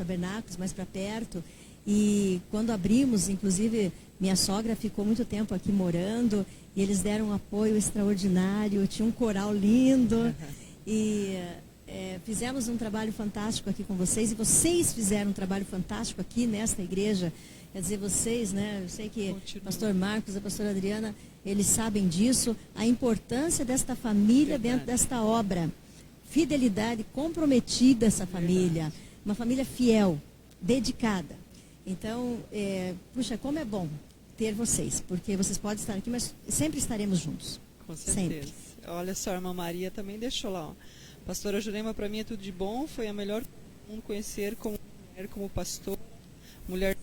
mais para perto. E quando abrimos, inclusive, minha sogra ficou muito tempo aqui morando, e eles deram um apoio extraordinário, tinha um coral lindo, e fizemos um trabalho fantástico aqui com vocês, e vocês fizeram um trabalho fantástico aqui nesta igreja. Quer dizer, vocês, né? Eu sei que o pastor Marcos, a pastora Adriana, eles sabem disso, a importância desta família dentro desta obra. Fidelidade, comprometida essa família, uma família fiel, dedicada. Então, puxa, como é bom ter vocês, porque vocês podem estar aqui, mas sempre estaremos juntos. Com certeza. Sempre. Olha só, a irmã Maria também deixou lá, ó. Pastora Jurema, para mim é tudo de bom, foi a melhor mundo conhecer como mulher, como pastor, mulher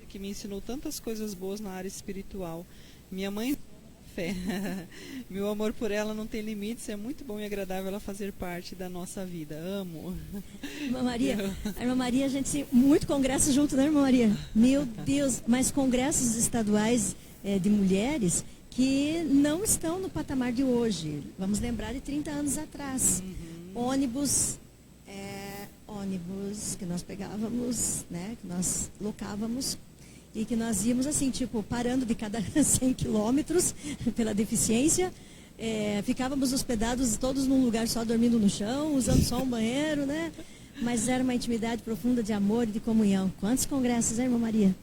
que me ensinou tantas coisas boas na área espiritual. Minha mãe, fé. Meu amor por ela não tem limites, é muito bom e agradável ela fazer parte da nossa vida. Amo. Irmã Maria, a irmã Maria, a gente muito congresso junto, né, irmã Maria? Meu Deus, mas congressos estaduais de mulheres, que não estão no patamar de hoje. Vamos lembrar de 30 anos atrás. Ônibus que nós pegávamos, né, que nós locávamos e que nós íamos assim, tipo, parando de cada 100 quilômetros pela deficiência. Ficávamos hospedados todos num lugar só, dormindo no chão, usando só um banheiro, né? Mas era uma intimidade profunda de amor e de comunhão. Quantos congressos, hein, irmã Maria?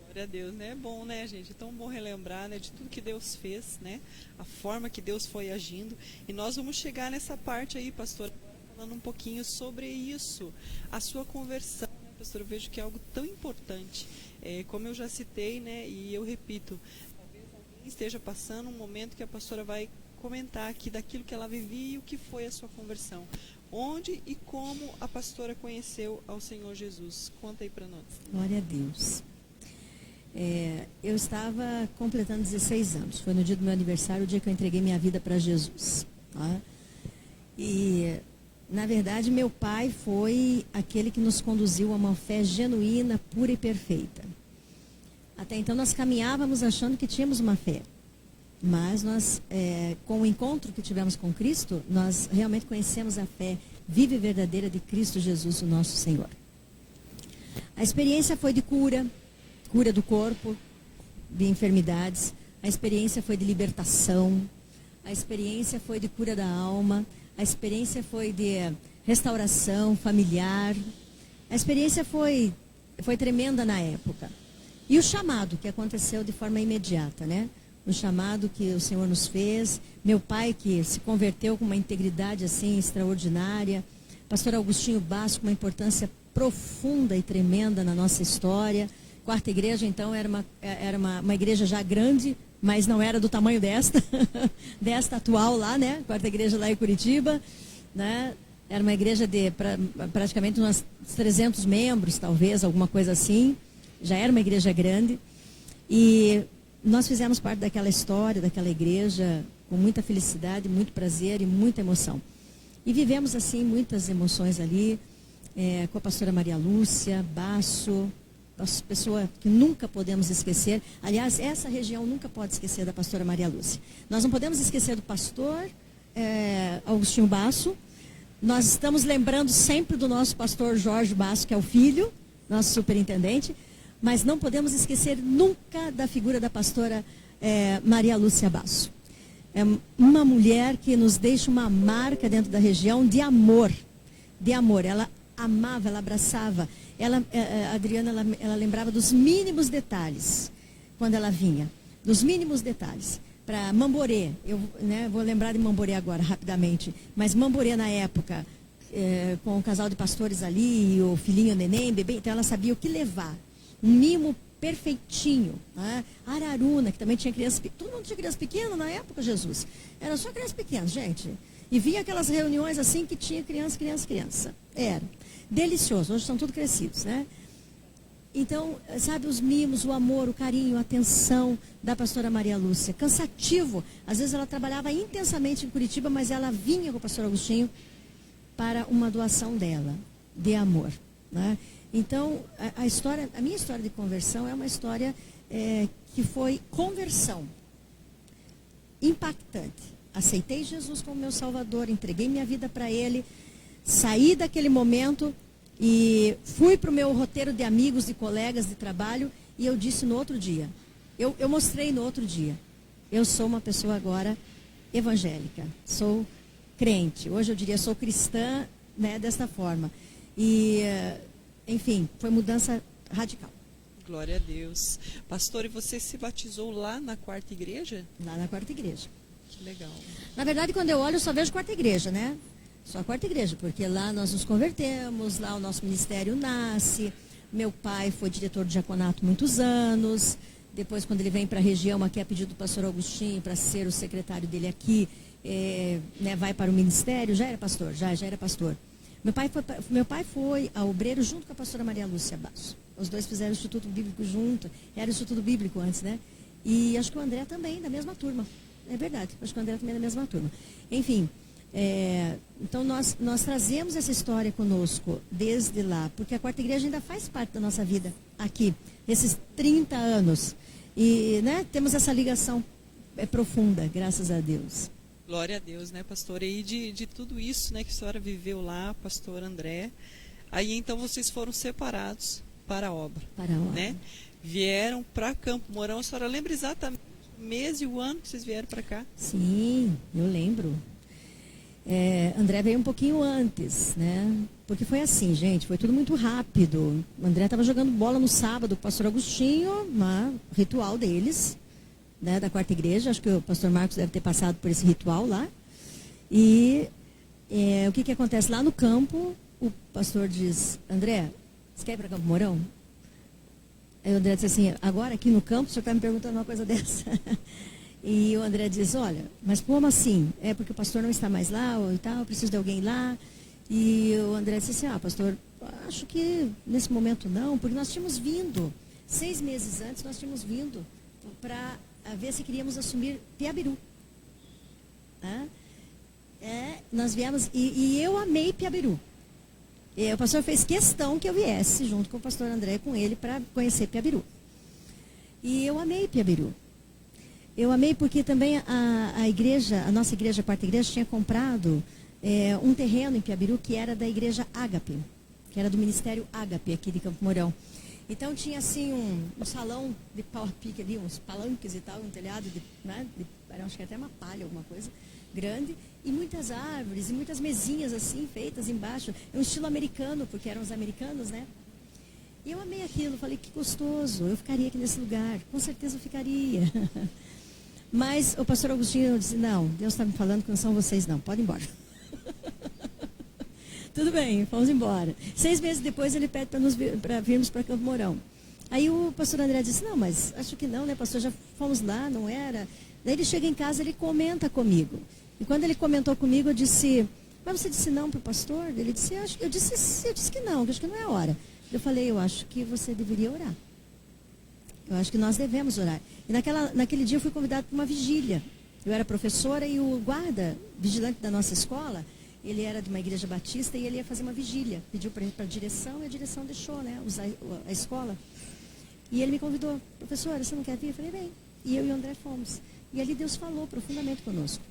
Glória a Deus, né? É bom, né, gente? É tão bom relembrar, né, de tudo que Deus fez, né? A forma que Deus foi agindo. E nós vamos chegar nessa parte aí, pastor, falando um pouquinho sobre isso, a sua conversão, né, pastor? Eu vejo que é algo tão importante. Como eu já citei, né, e eu repito, talvez alguém esteja passando um momento que a pastora vai comentar aqui daquilo que ela vivia e o que foi a sua conversão. Onde e como a pastora conheceu ao Senhor Jesus? Conta aí para nós. Glória a Deus. Eu estava completando 16 anos. Foi no dia do meu aniversário, o dia que eu entreguei minha vida para Jesus. Tá? E, na verdade, meu pai foi aquele que nos conduziu a uma fé genuína, pura e perfeita. Até então, nós caminhávamos achando que tínhamos uma fé. Mas nós, com o encontro que tivemos com Cristo, nós realmente conhecemos a fé viva e verdadeira de Cristo Jesus, o nosso Senhor. A experiência foi de cura do corpo, de enfermidades. A experiência foi de libertação. A experiência foi de cura da alma. A experiência foi de restauração familiar. A experiência foi tremenda na época. E o chamado que aconteceu de forma imediata, né? O chamado que o Senhor nos fez, meu pai que se converteu com uma integridade assim extraordinária, pastor Augustinho Basso com uma importância profunda e tremenda na nossa história. Quarta igreja então era uma igreja já grande, mas não era do tamanho desta atual lá, né? Quarta igreja lá em Curitiba, né? Era uma igreja de praticamente uns 300 membros, talvez, alguma coisa assim. Já era uma igreja grande e nós fizemos parte daquela história, daquela igreja, com muita felicidade, muito prazer e muita emoção. E vivemos, assim, muitas emoções ali, com a pastora Maria Lúcia, Basso, pessoa que nunca podemos esquecer. Aliás, essa região nunca pode esquecer da pastora Maria Lúcia. Nós não podemos esquecer do pastor Augustinho Basso. Nós estamos lembrando sempre do nosso pastor Jorge Basso, que é o filho, nosso superintendente. Mas não podemos esquecer nunca da figura da pastora Maria Lúcia Basso. É uma mulher que nos deixa uma marca dentro da região de amor. De amor. Ela amava, ela abraçava. A Adriana, ela lembrava dos mínimos detalhes quando ela vinha. Dos mínimos detalhes. Para Mamborê, eu vou lembrar de Mamborê agora, rapidamente. Mas Mamborê, na época, com o casal de pastores ali, o filhinho, o neném, o bebê, então ela sabia o que levar. Um mimo perfeitinho. Né? Araruna, que também tinha criança pequena. Todo mundo tinha criança pequena na época, Jesus. Era só criança pequena, gente. E vinha aquelas reuniões assim que tinha criança. Era. Delicioso. Hoje são tudo crescidos, né? Então, sabe, os mimos, o amor, o carinho, a atenção da pastora Maria Lúcia. Cansativo. Às vezes ela trabalhava intensamente em Curitiba, mas ela vinha com o pastor Agostinho para uma doação dela, de amor, né? Então, a minha história de conversão é uma história que foi conversão impactante. Aceitei Jesus como meu Salvador, entreguei minha vida para Ele, saí daquele momento e fui para o meu roteiro de amigos, de colegas de trabalho e eu disse no outro dia, eu mostrei no outro dia, eu sou uma pessoa agora evangélica, sou crente, hoje eu diria sou cristã, né, desta forma. E... enfim, foi mudança radical. Glória a Deus. Pastor, e você se batizou lá na quarta igreja? Lá na quarta igreja. Que legal. Na verdade, quando eu olho, eu só vejo quarta igreja, né? Só a quarta igreja, porque lá nós nos convertemos, lá o nosso ministério nasce. Meu pai foi diretor de diaconato muitos anos. Depois, quando ele vem para a região, aqui a pedido do pastor Augustinho, para ser o secretário dele aqui, vai para o ministério. Já era pastor, já era pastor. Meu pai foi a Obreiro junto com a pastora Maria Lúcia Basso. Os dois fizeram o Instituto Bíblico junto. Era o Instituto Bíblico antes, né? E acho que o André também, da mesma turma. É verdade, acho que o André também é da mesma turma. Enfim, então nós trazemos essa história conosco desde lá, porque a quarta igreja ainda faz parte da nossa vida aqui, nesses 30 anos. E, né, temos essa ligação é profunda, graças a Deus. Glória a Deus, né, pastora? E de tudo isso, né, que a senhora viveu lá, pastor André, aí então vocês foram separados para a obra. Para a obra. Né? Vieram para Campo Mourão. A senhora lembra exatamente o mês e o ano que vocês vieram para cá? Sim, eu lembro. André veio um pouquinho antes, né? Porque foi assim, gente, foi tudo muito rápido. O André estava jogando bola no sábado com o pastor Agostinho, ritual deles, né, da quarta igreja. Acho que o pastor Marcos deve ter passado por esse ritual lá. E o que acontece? Lá no campo, o pastor diz: André, você quer ir para Campo Mourão? Aí o André disse assim: agora aqui no campo, o senhor está me perguntando uma coisa dessa? E o André diz: olha, mas como assim? É porque o pastor não está mais lá ou e tal, eu preciso de alguém lá. E o André disse assim: pastor, acho que nesse momento não, porque nós tínhamos vindo, 6 meses antes, nós tínhamos vindo para ver se queríamos assumir Piabiru. Nós viemos, e eu amei Piabiru. E o pastor fez questão que eu viesse junto com o pastor André, com ele, para conhecer Piabiru. E eu amei Piabiru. Eu amei porque também a nossa igreja, a quarta igreja, tinha comprado um terreno em Piabiru que era da igreja Ágape, que era do ministério Ágape aqui de Campo Mourão. Então tinha assim um salão de pau a pique ali, uns palanques e tal, um telhado acho que até uma palha, alguma coisa grande, e muitas árvores, e muitas mesinhas assim, feitas embaixo. É um estilo americano, porque eram os americanos, né? E eu amei aquilo, falei, que gostoso, eu ficaria aqui nesse lugar, com certeza eu ficaria. Mas o pastor Agostinho disse: não, Deus está me falando que não são vocês não, pode ir embora. Tudo bem, vamos embora. 6 meses depois ele pede para virmos para Campo Mourão. Aí o pastor André disse: não, mas acho que não, né, pastor, já fomos lá, não era. Daí ele chega em casa, ele comenta comigo. E quando ele comentou comigo, eu disse: mas você disse não para o pastor? Ele disse: eu disse que não, que acho que não é a hora. Eu falei: eu acho que você deveria orar. Eu acho que nós devemos orar. E naquele dia eu fui convidada para uma vigília. Eu era professora e o guarda, vigilante da nossa escola, ele era de uma igreja batista e ele ia fazer uma vigília. Pediu para a direção e a direção deixou, né, usar a escola. E ele me convidou: professora, você não quer vir? Eu falei: bem. E eu e o André fomos. E ali Deus falou profundamente conosco.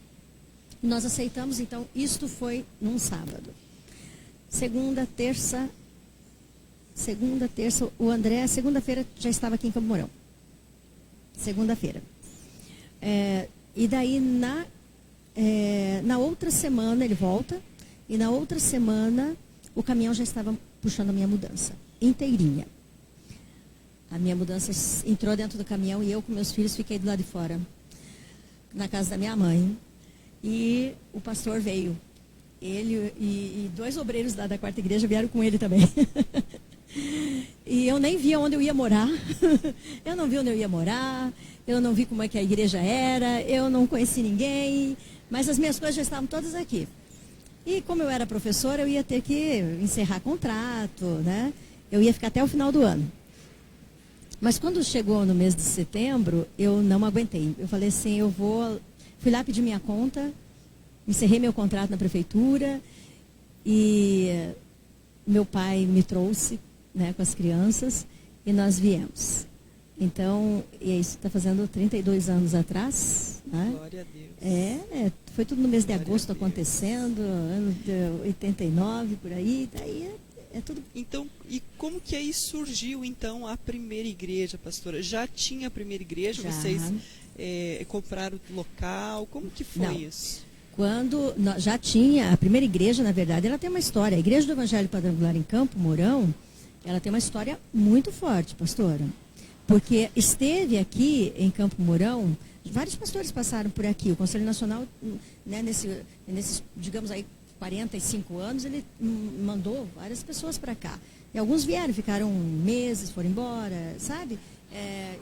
E nós aceitamos, então, isto foi num sábado. Segunda, terça, o André, segunda-feira, já estava aqui em Campo Mourão. Segunda-feira. E daí, na outra semana, ele volta, e na outra semana, o caminhão já estava puxando a minha mudança, inteirinha. A minha mudança entrou dentro do caminhão e eu, com meus filhos, fiquei do lado de fora, na casa da minha mãe. E o pastor veio. Ele e 2 obreiros lá da quarta igreja vieram com ele também. E eu nem via onde eu ia morar. Eu não vi onde eu ia morar. Eu não vi como é que a igreja era. Eu não conheci ninguém. Mas as minhas coisas já estavam todas aqui. E como eu era professora, eu ia ter que encerrar contrato, né? Eu ia ficar até o final do ano. Mas quando chegou no mês de setembro, eu não aguentei. Eu falei assim: fui lá pedir minha conta, encerrei meu contrato na prefeitura e meu pai me trouxe, né, com as crianças, e nós viemos. Então, isso está fazendo 32 anos atrás, né? Glória a Deus. Foi tudo no mês de agosto acontecendo, ano de 89, por aí, daí é tudo. Então, e como que aí surgiu, então, a primeira igreja, pastora? Já tinha a primeira igreja? Já. Vocês compraram o local? Como que foi isso? Quando já tinha, a primeira igreja, na verdade, ela tem uma história. A Igreja do Evangelho Quadrangular em Campo Mourão, ela tem uma história muito forte, pastora. Porque esteve aqui em Campo Mourão, vários pastores passaram por aqui. O Conselho Nacional, né, nesses, digamos aí, 45 anos, ele mandou várias pessoas para cá. E alguns vieram, ficaram meses, foram embora, sabe?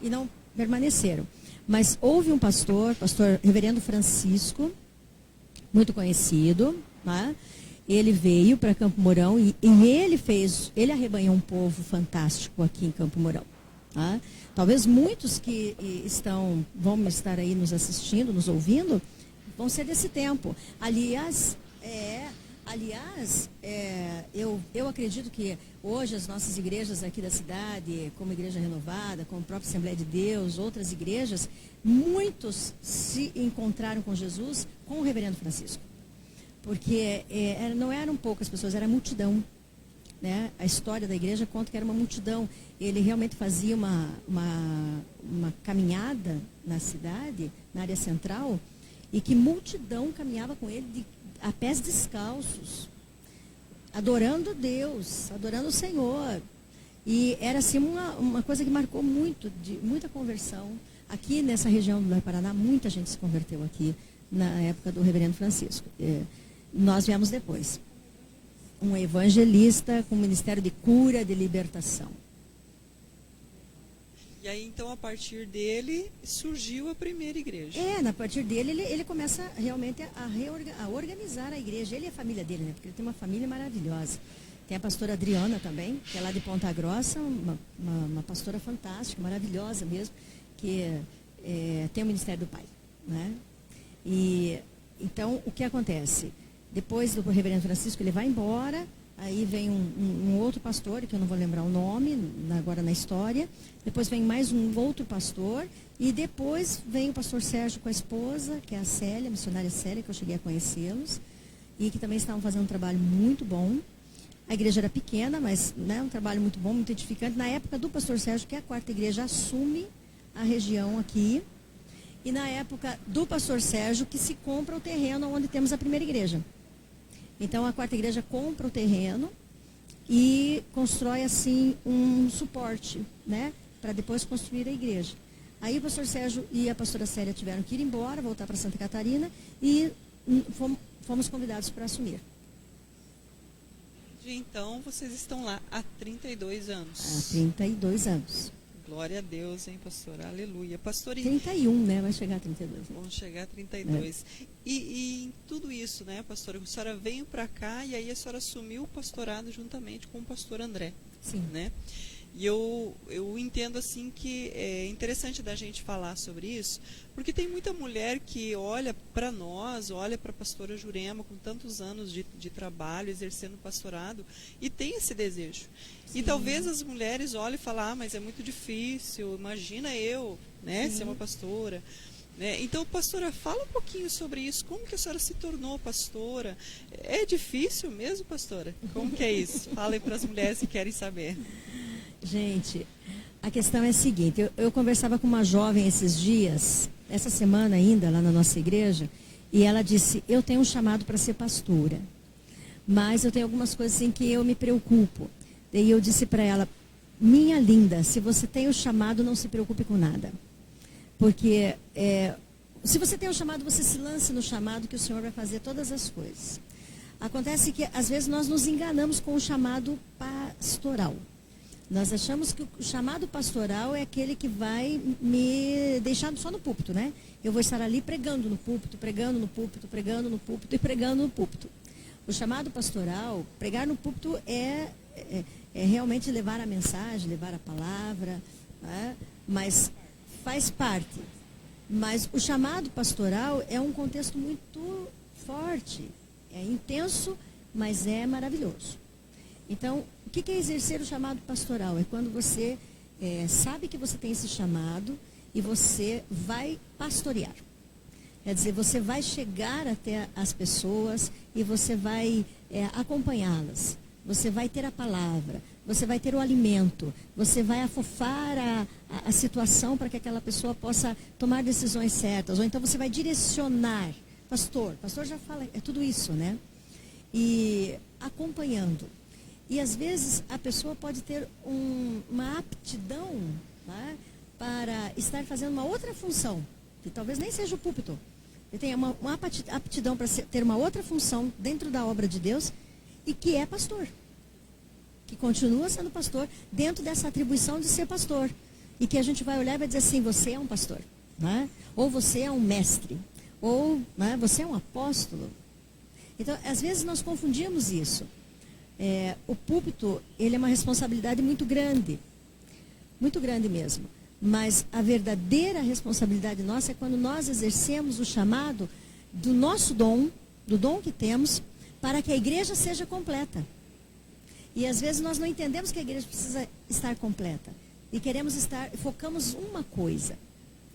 E não permaneceram. Mas houve um pastor Reverendo Francisco, muito conhecido, né? Ele veio para Campo Mourão e ele arrebanhou um povo fantástico aqui em Campo Mourão. Tá? Talvez muitos que vão estar aí nos assistindo, nos ouvindo, vão ser desse tempo. Aliás, Aliás, eu acredito que hoje as nossas igrejas aqui da cidade, como Igreja Renovada, como a própria Assembleia de Deus, outras igrejas, muitos se encontraram com Jesus com o reverendo Francisco. Porque não eram poucas pessoas, era multidão. Né? A história da igreja conta que era uma multidão. Ele realmente fazia uma caminhada na cidade, na área central, e que multidão caminhava com ele a pés descalços, adorando Deus, adorando o Senhor. E era assim uma coisa que marcou muita conversão. Aqui nessa região do Paraná, muita gente se converteu aqui na época do reverendo Francisco. Nós viemos depois. Um evangelista com ministério de cura, de libertação. E aí, então, a partir dele, surgiu a primeira igreja. A partir dele, ele começa realmente a organizar a igreja. Ele e a família dele, né? Porque ele tem uma família maravilhosa. Tem a pastora Adriana também, que é lá de Ponta Grossa, uma pastora fantástica, maravilhosa mesmo, que tem o ministério do Pai. Né? E, então, o que acontece? Depois do reverendo Francisco, ele vai embora, aí vem um outro pastor, que eu não vou lembrar o nome agora na história, depois vem mais um outro pastor, e depois vem o pastor Sérgio com a esposa, que é a Célia, a missionária Célia, que eu cheguei a conhecê-los, e que também estavam fazendo um trabalho muito bom. A igreja era pequena, mas um trabalho muito bom, muito edificante. Na época do pastor Sérgio, que é a quarta igreja, assume a região aqui, e na época do pastor Sérgio, que se compra o terreno onde temos a primeira igreja. Então, a quarta igreja compra o terreno e constrói, assim, um suporte, né? Para depois construir a igreja. Aí o pastor Sérgio e a pastora Célia tiveram que ir embora, voltar para Santa Catarina, e fomos convidados para assumir. Então, vocês estão lá há 32 anos. Há 32 anos. Glória a Deus, hein, pastora? Aleluia. Pastor, 31, né? Vai chegar a 32. Vamos chegar a 32. E em tudo isso, né, pastora? A senhora veio para cá e aí a senhora assumiu o pastorado juntamente com o pastor André. Sim. Né? E eu entendo assim que é interessante da gente falar sobre isso, porque tem muita mulher que olha para nós, olha para a pastora Jurema com tantos anos de trabalho, exercendo pastorado, e tem esse desejo. Sim. E talvez as mulheres olhem e falem, mas é muito difícil, imagina eu, né, ser uma pastora. Né? Então, pastora, fala um pouquinho sobre isso. Como que a senhora se tornou pastora? É difícil mesmo, pastora? Como que é isso? Fala aí para as mulheres que querem saber. Gente, a questão é a seguinte, eu conversava com uma jovem esses dias, essa semana ainda, lá na nossa igreja, e ela disse, eu tenho um chamado para ser pastora, mas eu tenho algumas coisas assim que eu me preocupo. Daí eu disse para ela, minha linda, se você tem o chamado, não se preocupe com nada. Porque se você tem o chamado, você se lance no chamado que o Senhor vai fazer todas as coisas. Acontece que às vezes nós nos enganamos com o chamado pastoral. Nós achamos que o chamado pastoral é aquele que vai me deixar só no púlpito, né? Eu vou estar ali pregando no púlpito, pregando no púlpito, pregando no púlpito e pregando no púlpito. O chamado pastoral, pregar no púlpito é realmente levar a mensagem, levar a palavra, né? Mas faz parte. Mas o chamado pastoral é um contexto muito forte, é intenso, mas é maravilhoso. Então, o que é exercer o chamado pastoral? É quando você sabe que você tem esse chamado e você vai pastorear. Quer dizer, você vai chegar até as pessoas e você vai acompanhá-las. Você vai ter a palavra, você vai ter o alimento, você vai afofar a situação para que aquela pessoa possa tomar decisões certas. Ou então você vai direcionar. Pastor já fala, é tudo isso, né? E acompanhando. E às vezes a pessoa pode ter uma aptidão, tá, para estar fazendo uma outra função, que talvez nem seja o púlpito. Ele tem uma aptidão para ter uma outra função dentro da obra de Deus e que é pastor. Que continua sendo pastor dentro dessa atribuição de ser pastor. E que a gente vai olhar e vai dizer assim, você é um pastor, né? Ou você é um mestre, ou, né, você é um apóstolo. Então, às vezes nós confundimos isso. O púlpito, ele é uma responsabilidade muito grande mesmo. Mas a verdadeira responsabilidade nossa é quando nós exercemos o chamado do nosso dom, do dom que temos, para que a igreja seja completa. E às vezes nós não entendemos que a igreja precisa estar completa. E focamos uma coisa,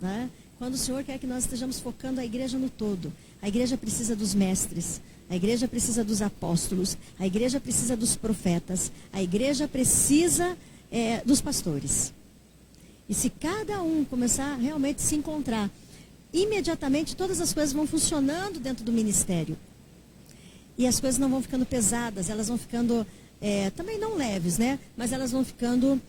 né? Quando o Senhor quer que nós estejamos focando a igreja no todo. A igreja precisa dos mestres, a igreja precisa dos apóstolos, a igreja precisa dos profetas, a igreja precisa dos pastores. E se cada um começar a realmente se encontrar, imediatamente todas as coisas vão funcionando dentro do ministério. E as coisas não vão ficando pesadas, elas vão ficando, também não leves, né? Mas elas vão ficando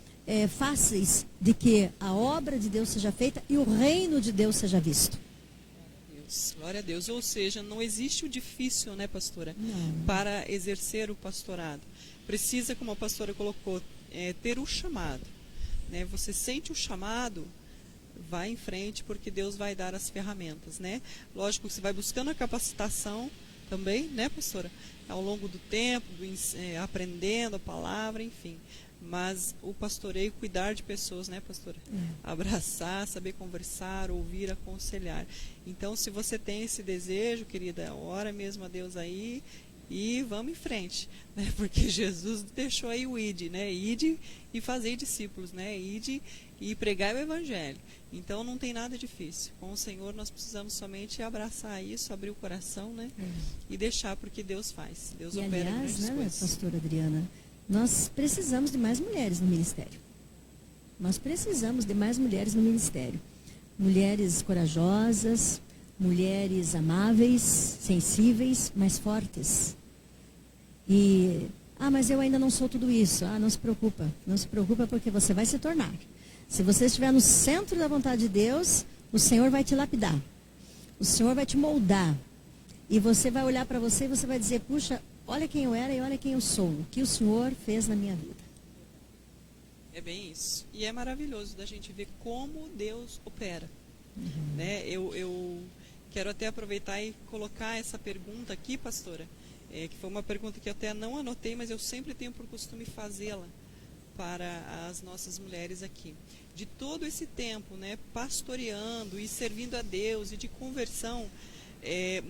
fáceis de que a obra de Deus seja feita e o reino de Deus seja visto. Glória a Deus. Ou seja, não existe o difícil, né, pastora? Não. Para exercer o pastorado. Precisa, como a pastora colocou, ter o chamado. Né? Você sente o chamado, vai em frente, porque Deus vai dar as ferramentas, né? Lógico que você vai buscando a capacitação também, né, pastora? Ao longo do tempo, aprendendo a palavra, enfim. Mas o pastoreio, cuidar de pessoas, né, pastora? Abraçar, saber conversar, ouvir, aconselhar. Então, se você tem esse desejo, querida, ora mesmo a Deus aí e vamos em frente, né? Porque Jesus deixou aí o ide, né? Ide e fazei discípulos, né? Ide e pregai o evangelho. Então, não tem nada difícil. Com o Senhor, nós precisamos somente abraçar isso, abrir o coração, né? E deixar porque Deus faz. Deus e opera aliás, grandes né, coisas. pastora Adriana, nós precisamos de mais mulheres no ministério. Nós precisamos de mais mulheres no ministério. Mulheres corajosas, mulheres amáveis, sensíveis, mas fortes. Mas eu ainda não sou tudo isso. Não se preocupa. Não se preocupa porque você vai se tornar. Se você estiver no centro da vontade de Deus, o Senhor vai te lapidar. O Senhor vai te moldar. E você vai olhar para você e você vai dizer, puxa, olha quem eu era e olha quem eu sou. O que o Senhor fez na minha vida. É bem isso. E é maravilhoso da gente ver como Deus opera. Né? Eu quero até aproveitar e colocar essa pergunta aqui, pastora, que foi uma pergunta que eu até não anotei, mas eu sempre tenho por costume fazê-la para as nossas mulheres aqui. De todo esse tempo, né, pastoreando e servindo a Deus e de conversão,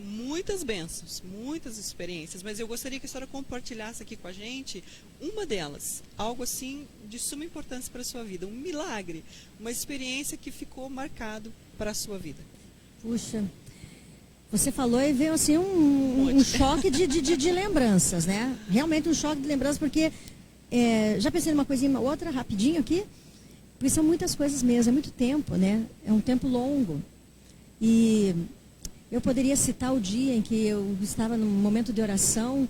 muitas bênçãos, muitas experiências, mas eu gostaria que a senhora compartilhasse aqui com a gente uma delas, algo assim de suma importância para a sua vida, um milagre, uma experiência que ficou marcado para a sua vida. Puxa, você falou e veio assim um choque de lembranças, né? Realmente um choque de lembranças, porque já pensei numa coisinha, outra, rapidinho aqui, porque são muitas coisas mesmo, é muito tempo, né? É um tempo longo. E eu poderia citar o dia em que eu estava num momento de oração,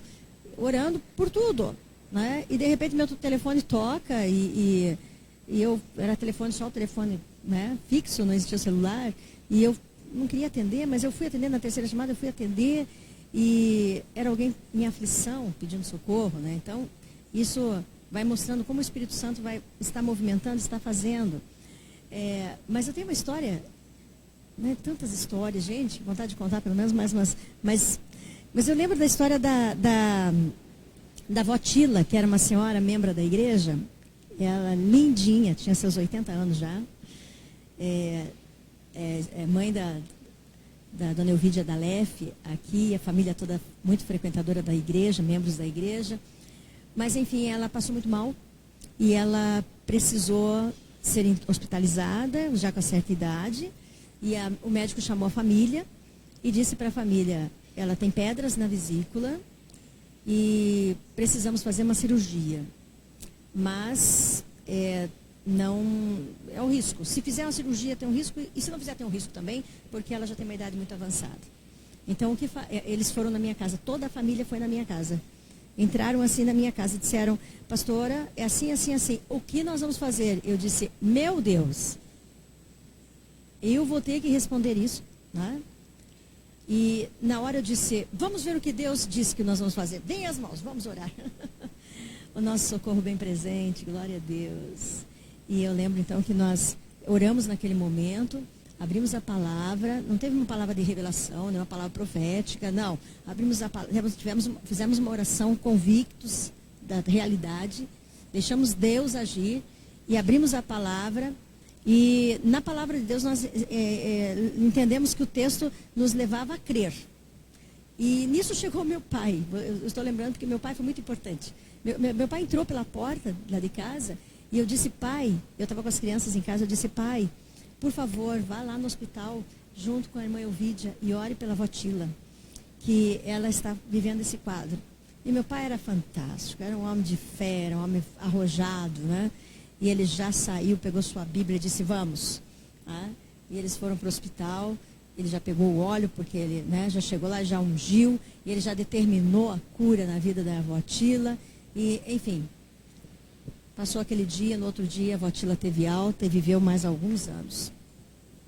orando por tudo, né? E de repente meu telefone toca e eu era só o telefone, né, fixo, não existia celular, e eu não queria atender, mas eu fui atender na terceira chamada, eu fui atender e era alguém em aflição, pedindo socorro, né? Então, isso vai mostrando como o Espírito Santo está movimentando, está fazendo. Mas eu tenho uma história, né, tantas histórias, gente, vontade de contar pelo menos mais umas, mas eu lembro da história da avó Tila, que era uma senhora membro da igreja, ela lindinha, tinha seus 80 anos já, mãe da dona Elvídia Dalef, aqui, a família toda muito frequentadora da igreja, membros da igreja, mas enfim, ela passou muito mal e ela precisou ser hospitalizada, já com certa idade, e o médico chamou a família e disse para a família, ela tem pedras na vesícula e precisamos fazer uma cirurgia, mas não é um risco. Se fizer uma cirurgia tem um risco, e se não fizer tem um risco também, porque ela já tem uma idade muito avançada. Então eles foram na minha casa, toda a família foi na minha casa. Entraram assim na minha casa e disseram, pastora, é assim, assim, assim, o que nós vamos fazer? Eu disse, meu Deus, eu vou ter que responder isso, né? E na hora eu disse, vamos ver o que Deus disse que nós vamos fazer. Deem as mãos, vamos orar. O nosso socorro bem presente, glória a Deus. E eu lembro então que nós oramos naquele momento, abrimos a palavra, não teve uma palavra de revelação, nem uma palavra profética, não. Abrimos a palavra, fizemos uma oração convictos da realidade, deixamos Deus agir e abrimos a palavra. E na palavra de Deus nós entendemos que o texto nos levava a crer. E nisso chegou meu pai. Eu estou lembrando que meu pai foi muito importante. Meu pai entrou pela porta lá de casa e eu disse, pai, eu estava com as crianças em casa, eu disse, pai, por favor, vá lá no hospital junto com a irmã Elvídia e ore pela avó Tila, que ela está vivendo esse quadro. E meu pai era fantástico, era um homem de fé, era um homem arrojado, né? E ele já saiu, pegou sua Bíblia e disse, vamos. Né? E eles foram para o hospital, ele já pegou o óleo, porque ele, né, já chegou lá, já ungiu, e ele já determinou a cura na vida da avó Tila. E, enfim, passou aquele dia, no outro dia a avó Tila teve alta e viveu mais alguns anos.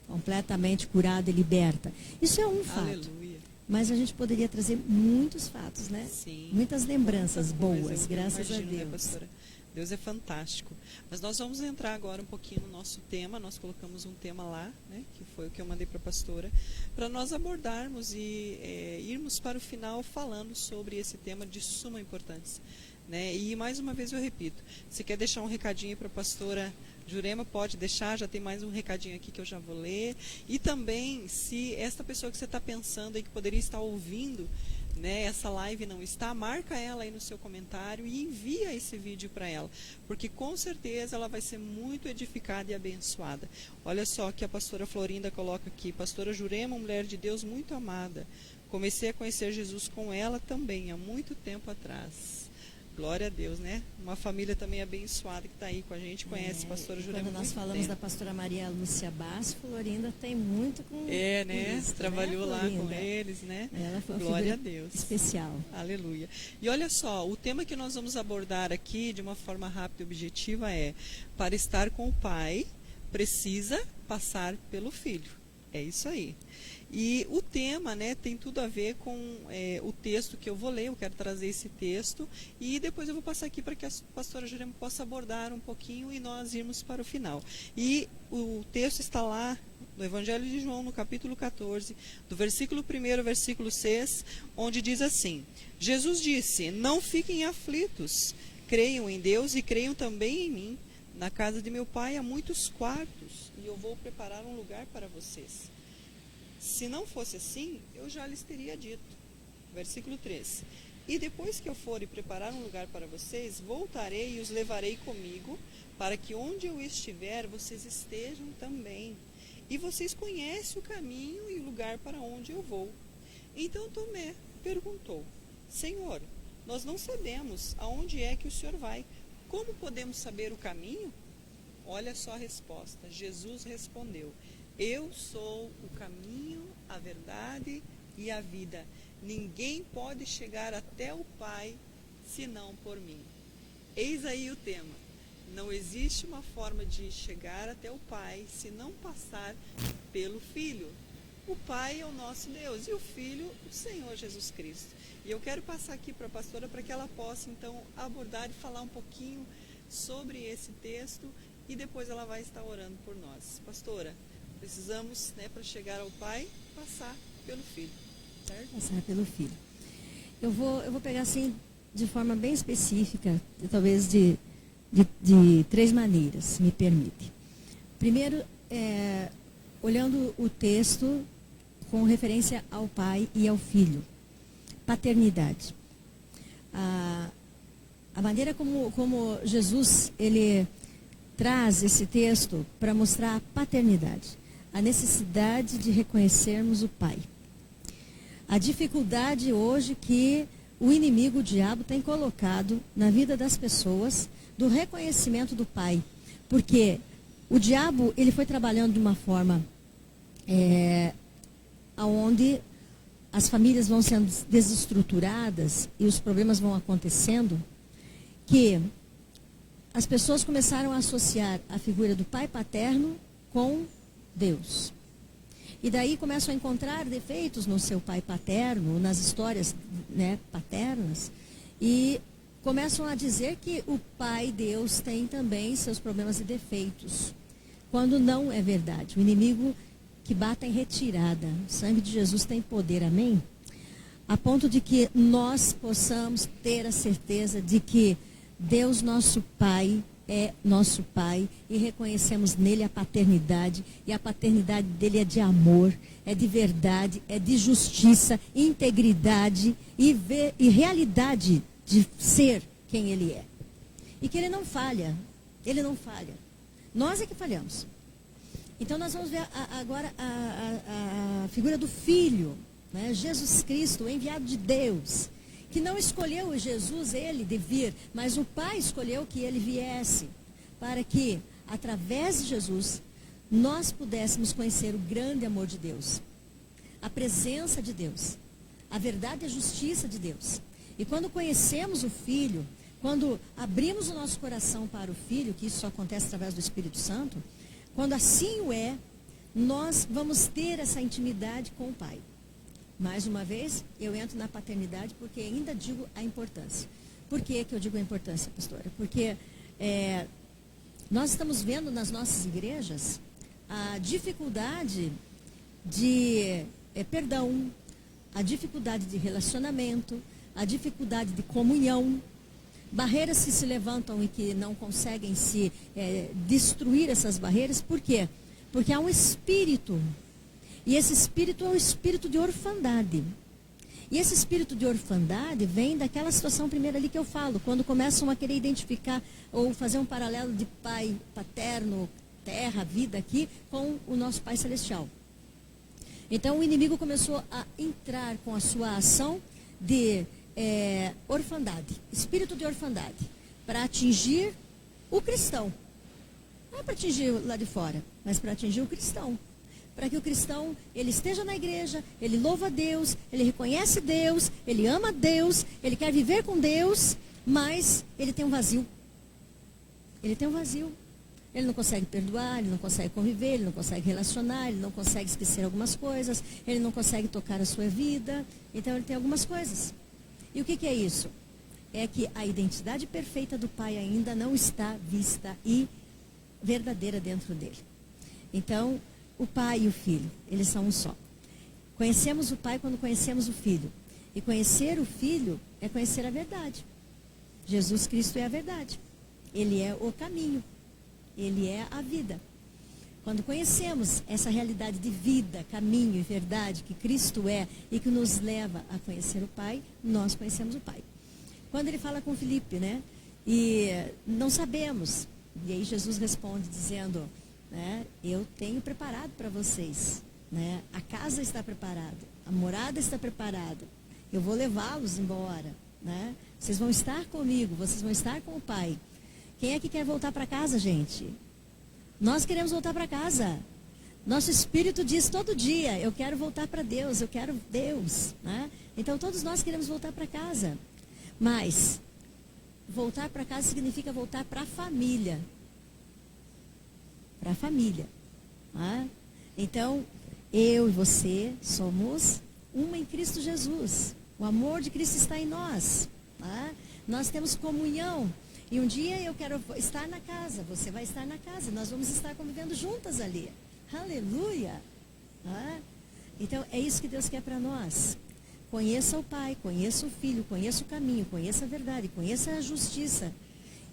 Completamente curada e liberta. Isso é um fato. Aleluia. Mas a gente poderia trazer muitos fatos, né? Sim. Muitas lembranças boas, Eu graças imagino, a Deus. né, pastora? Deus é fantástico. Mas nós vamos entrar agora um pouquinho no nosso tema. Nós colocamos um tema lá, né, que foi o que eu mandei para a pastora, para nós abordarmos e irmos para o final falando sobre esse tema de suma importância. Né? E mais uma vez eu repito, se quer deixar um recadinho para a pastora Jurema, pode deixar, já tem mais um recadinho aqui que eu já vou ler. E também, se esta pessoa que você está pensando aí que poderia estar ouvindo, né, essa live não está, marca ela aí no seu comentário e envia esse vídeo para ela, porque com certeza ela vai ser muito edificada e abençoada. Olha só que a pastora Florinda coloca aqui, pastora Jurema, mulher de Deus muito amada, comecei a conhecer Jesus com ela também, há muito tempo atrás. Glória a Deus, né? Uma família também abençoada que está aí com a gente, conhece a pastora Jurema. Quando nós falamos da pastora Maria Lúcia Basso, Florinda tem muito com né? isso, trabalhou né, lá Florinda? com eles, né? Ela foi uma Glória a figura Deus. especial. Aleluia. E olha só, o tema que nós vamos abordar aqui de uma forma rápida e objetiva é: para estar com o Pai, precisa passar pelo Filho. É isso aí. E o tema, né, tem tudo a ver com o texto que eu vou ler. Eu quero trazer esse texto e depois eu vou passar aqui para que a pastora Jurema possa abordar um pouquinho e nós irmos para o final. E o texto está lá no Evangelho de João, no capítulo 14, do versículo 1 ao versículo 6, onde diz assim: Jesus disse, não fiquem aflitos, creiam em Deus e creiam também em mim. Na casa de meu Pai há muitos quartos e eu vou preparar um lugar para vocês. Se não fosse assim, eu já lhes teria dito. Versículo 3. E depois que eu for e preparar um lugar para vocês, voltarei e os levarei comigo, para que onde eu estiver, vocês estejam também. E vocês conhecem o caminho e o lugar para onde eu vou. Então Tomé perguntou, Senhor, nós não sabemos aonde é que o Senhor vai. Como podemos saber o caminho? Olha só a resposta. Jesus respondeu, eu sou o caminho, a verdade e a vida. Ninguém pode chegar até o Pai senão por mim. Eis aí o tema. Não existe uma forma de chegar até o Pai se não passar pelo Filho. O Pai é o nosso Deus e o Filho, o Senhor Jesus Cristo. E eu quero passar aqui para a pastora para que ela possa então abordar e falar um pouquinho sobre esse texto e depois ela vai estar orando por nós. Pastora, precisamos, né, para chegar ao Pai, passar pelo Filho, certo? Passar pelo Filho. Eu vou pegar assim, de forma bem específica, talvez de 3 maneiras, me permite. Primeiro, olhando o texto com referência ao Pai e ao Filho. Paternidade. A maneira como Jesus, ele traz esse texto para mostrar a paternidade. A necessidade de reconhecermos o Pai. A dificuldade hoje que o inimigo, o diabo, tem colocado na vida das pessoas do reconhecimento do Pai. Porque o diabo, ele foi trabalhando de uma forma onde as famílias vão sendo desestruturadas e os problemas vão acontecendo, que as pessoas começaram a associar a figura do pai paterno com Deus. E daí começam a encontrar defeitos no seu pai paterno, nas histórias, né, paternas, e começam a dizer que o pai Deus tem também seus problemas e defeitos, quando não é verdade. O inimigo que bate em retirada. O sangue de Jesus tem poder, amém? A ponto de que nós possamos ter a certeza de que Deus, nosso Pai, é nosso Pai e reconhecemos nele a paternidade, e a paternidade dele é de amor, é de verdade, é de justiça, integridade e realidade de ser quem ele é. E que ele não falha, nós é que falhamos. Então nós vamos ver agora a figura do Filho, né? Jesus Cristo, o enviado de Deus, que não escolheu Jesus, ele, de vir, mas o Pai escolheu que ele viesse, para que, através de Jesus, nós pudéssemos conhecer o grande amor de Deus, a presença de Deus, a verdade e a justiça de Deus. E quando conhecemos o Filho, quando abrimos o nosso coração para o Filho, que isso só acontece através do Espírito Santo, quando assim o é, nós vamos ter essa intimidade com o Pai. Mais uma vez, eu entro na paternidade porque ainda digo a importância. Por que eu digo a importância, pastora? Porque nós estamos vendo nas nossas igrejas a dificuldade de perdão, a dificuldade de relacionamento, a dificuldade de comunhão, barreiras que se levantam e que não conseguem se destruir essas barreiras. Por quê? Porque há um espírito. E esse espírito é um espírito de orfandade. E esse espírito de orfandade vem daquela situação primeira ali que eu falo, quando começam a querer identificar ou fazer um paralelo de pai paterno, terra, vida aqui, com o nosso Pai Celestial. Então o inimigo começou a entrar com a sua ação de orfandade, espírito de orfandade, para atingir o cristão. Não é para atingir lá de fora, mas para atingir o cristão. Para que o cristão, ele esteja na igreja, ele louva a Deus, ele reconhece Deus, ele ama Deus, ele quer viver com Deus, mas ele tem um vazio. Ele tem um vazio. Ele não consegue perdoar, ele não consegue conviver, ele não consegue relacionar, ele não consegue esquecer algumas coisas, ele não consegue tocar a sua vida. Então ele tem algumas coisas. E o que é isso? É que a identidade perfeita do Pai ainda não está vista e verdadeira dentro dele. Então, o Pai e o Filho, eles são um só. Conhecemos o Pai quando conhecemos o Filho. E conhecer o Filho é conhecer a verdade. Jesus Cristo é a verdade. Ele é o caminho. Ele é a vida. Quando conhecemos essa realidade de vida, caminho e verdade que Cristo é e que nos leva a conhecer o Pai, nós conhecemos o Pai. Quando ele fala com Filipe, né? E não sabemos. E aí Jesus responde dizendo, né, eu tenho preparado para vocês, né? A casa está preparada, a morada está preparada, eu vou levá-los embora, né? Vocês vão estar comigo, vocês vão estar com o Pai. Quem é que quer voltar para casa, gente? Nós queremos voltar para casa. Nosso espírito diz todo dia, eu quero voltar para Deus, eu quero Deus, né? Então todos nós queremos voltar para casa. Mas voltar para casa significa voltar para a família. Para a família. Tá? Então, eu e você somos uma em Cristo Jesus. O amor de Cristo está em nós. Tá? Nós temos comunhão. E um dia eu quero estar na casa, você vai estar na casa. Nós vamos estar convivendo juntas ali. Aleluia! Tá? Então, é isso que Deus quer para nós. Conheça o Pai, conheça o Filho, conheça o caminho, conheça a verdade, conheça a justiça.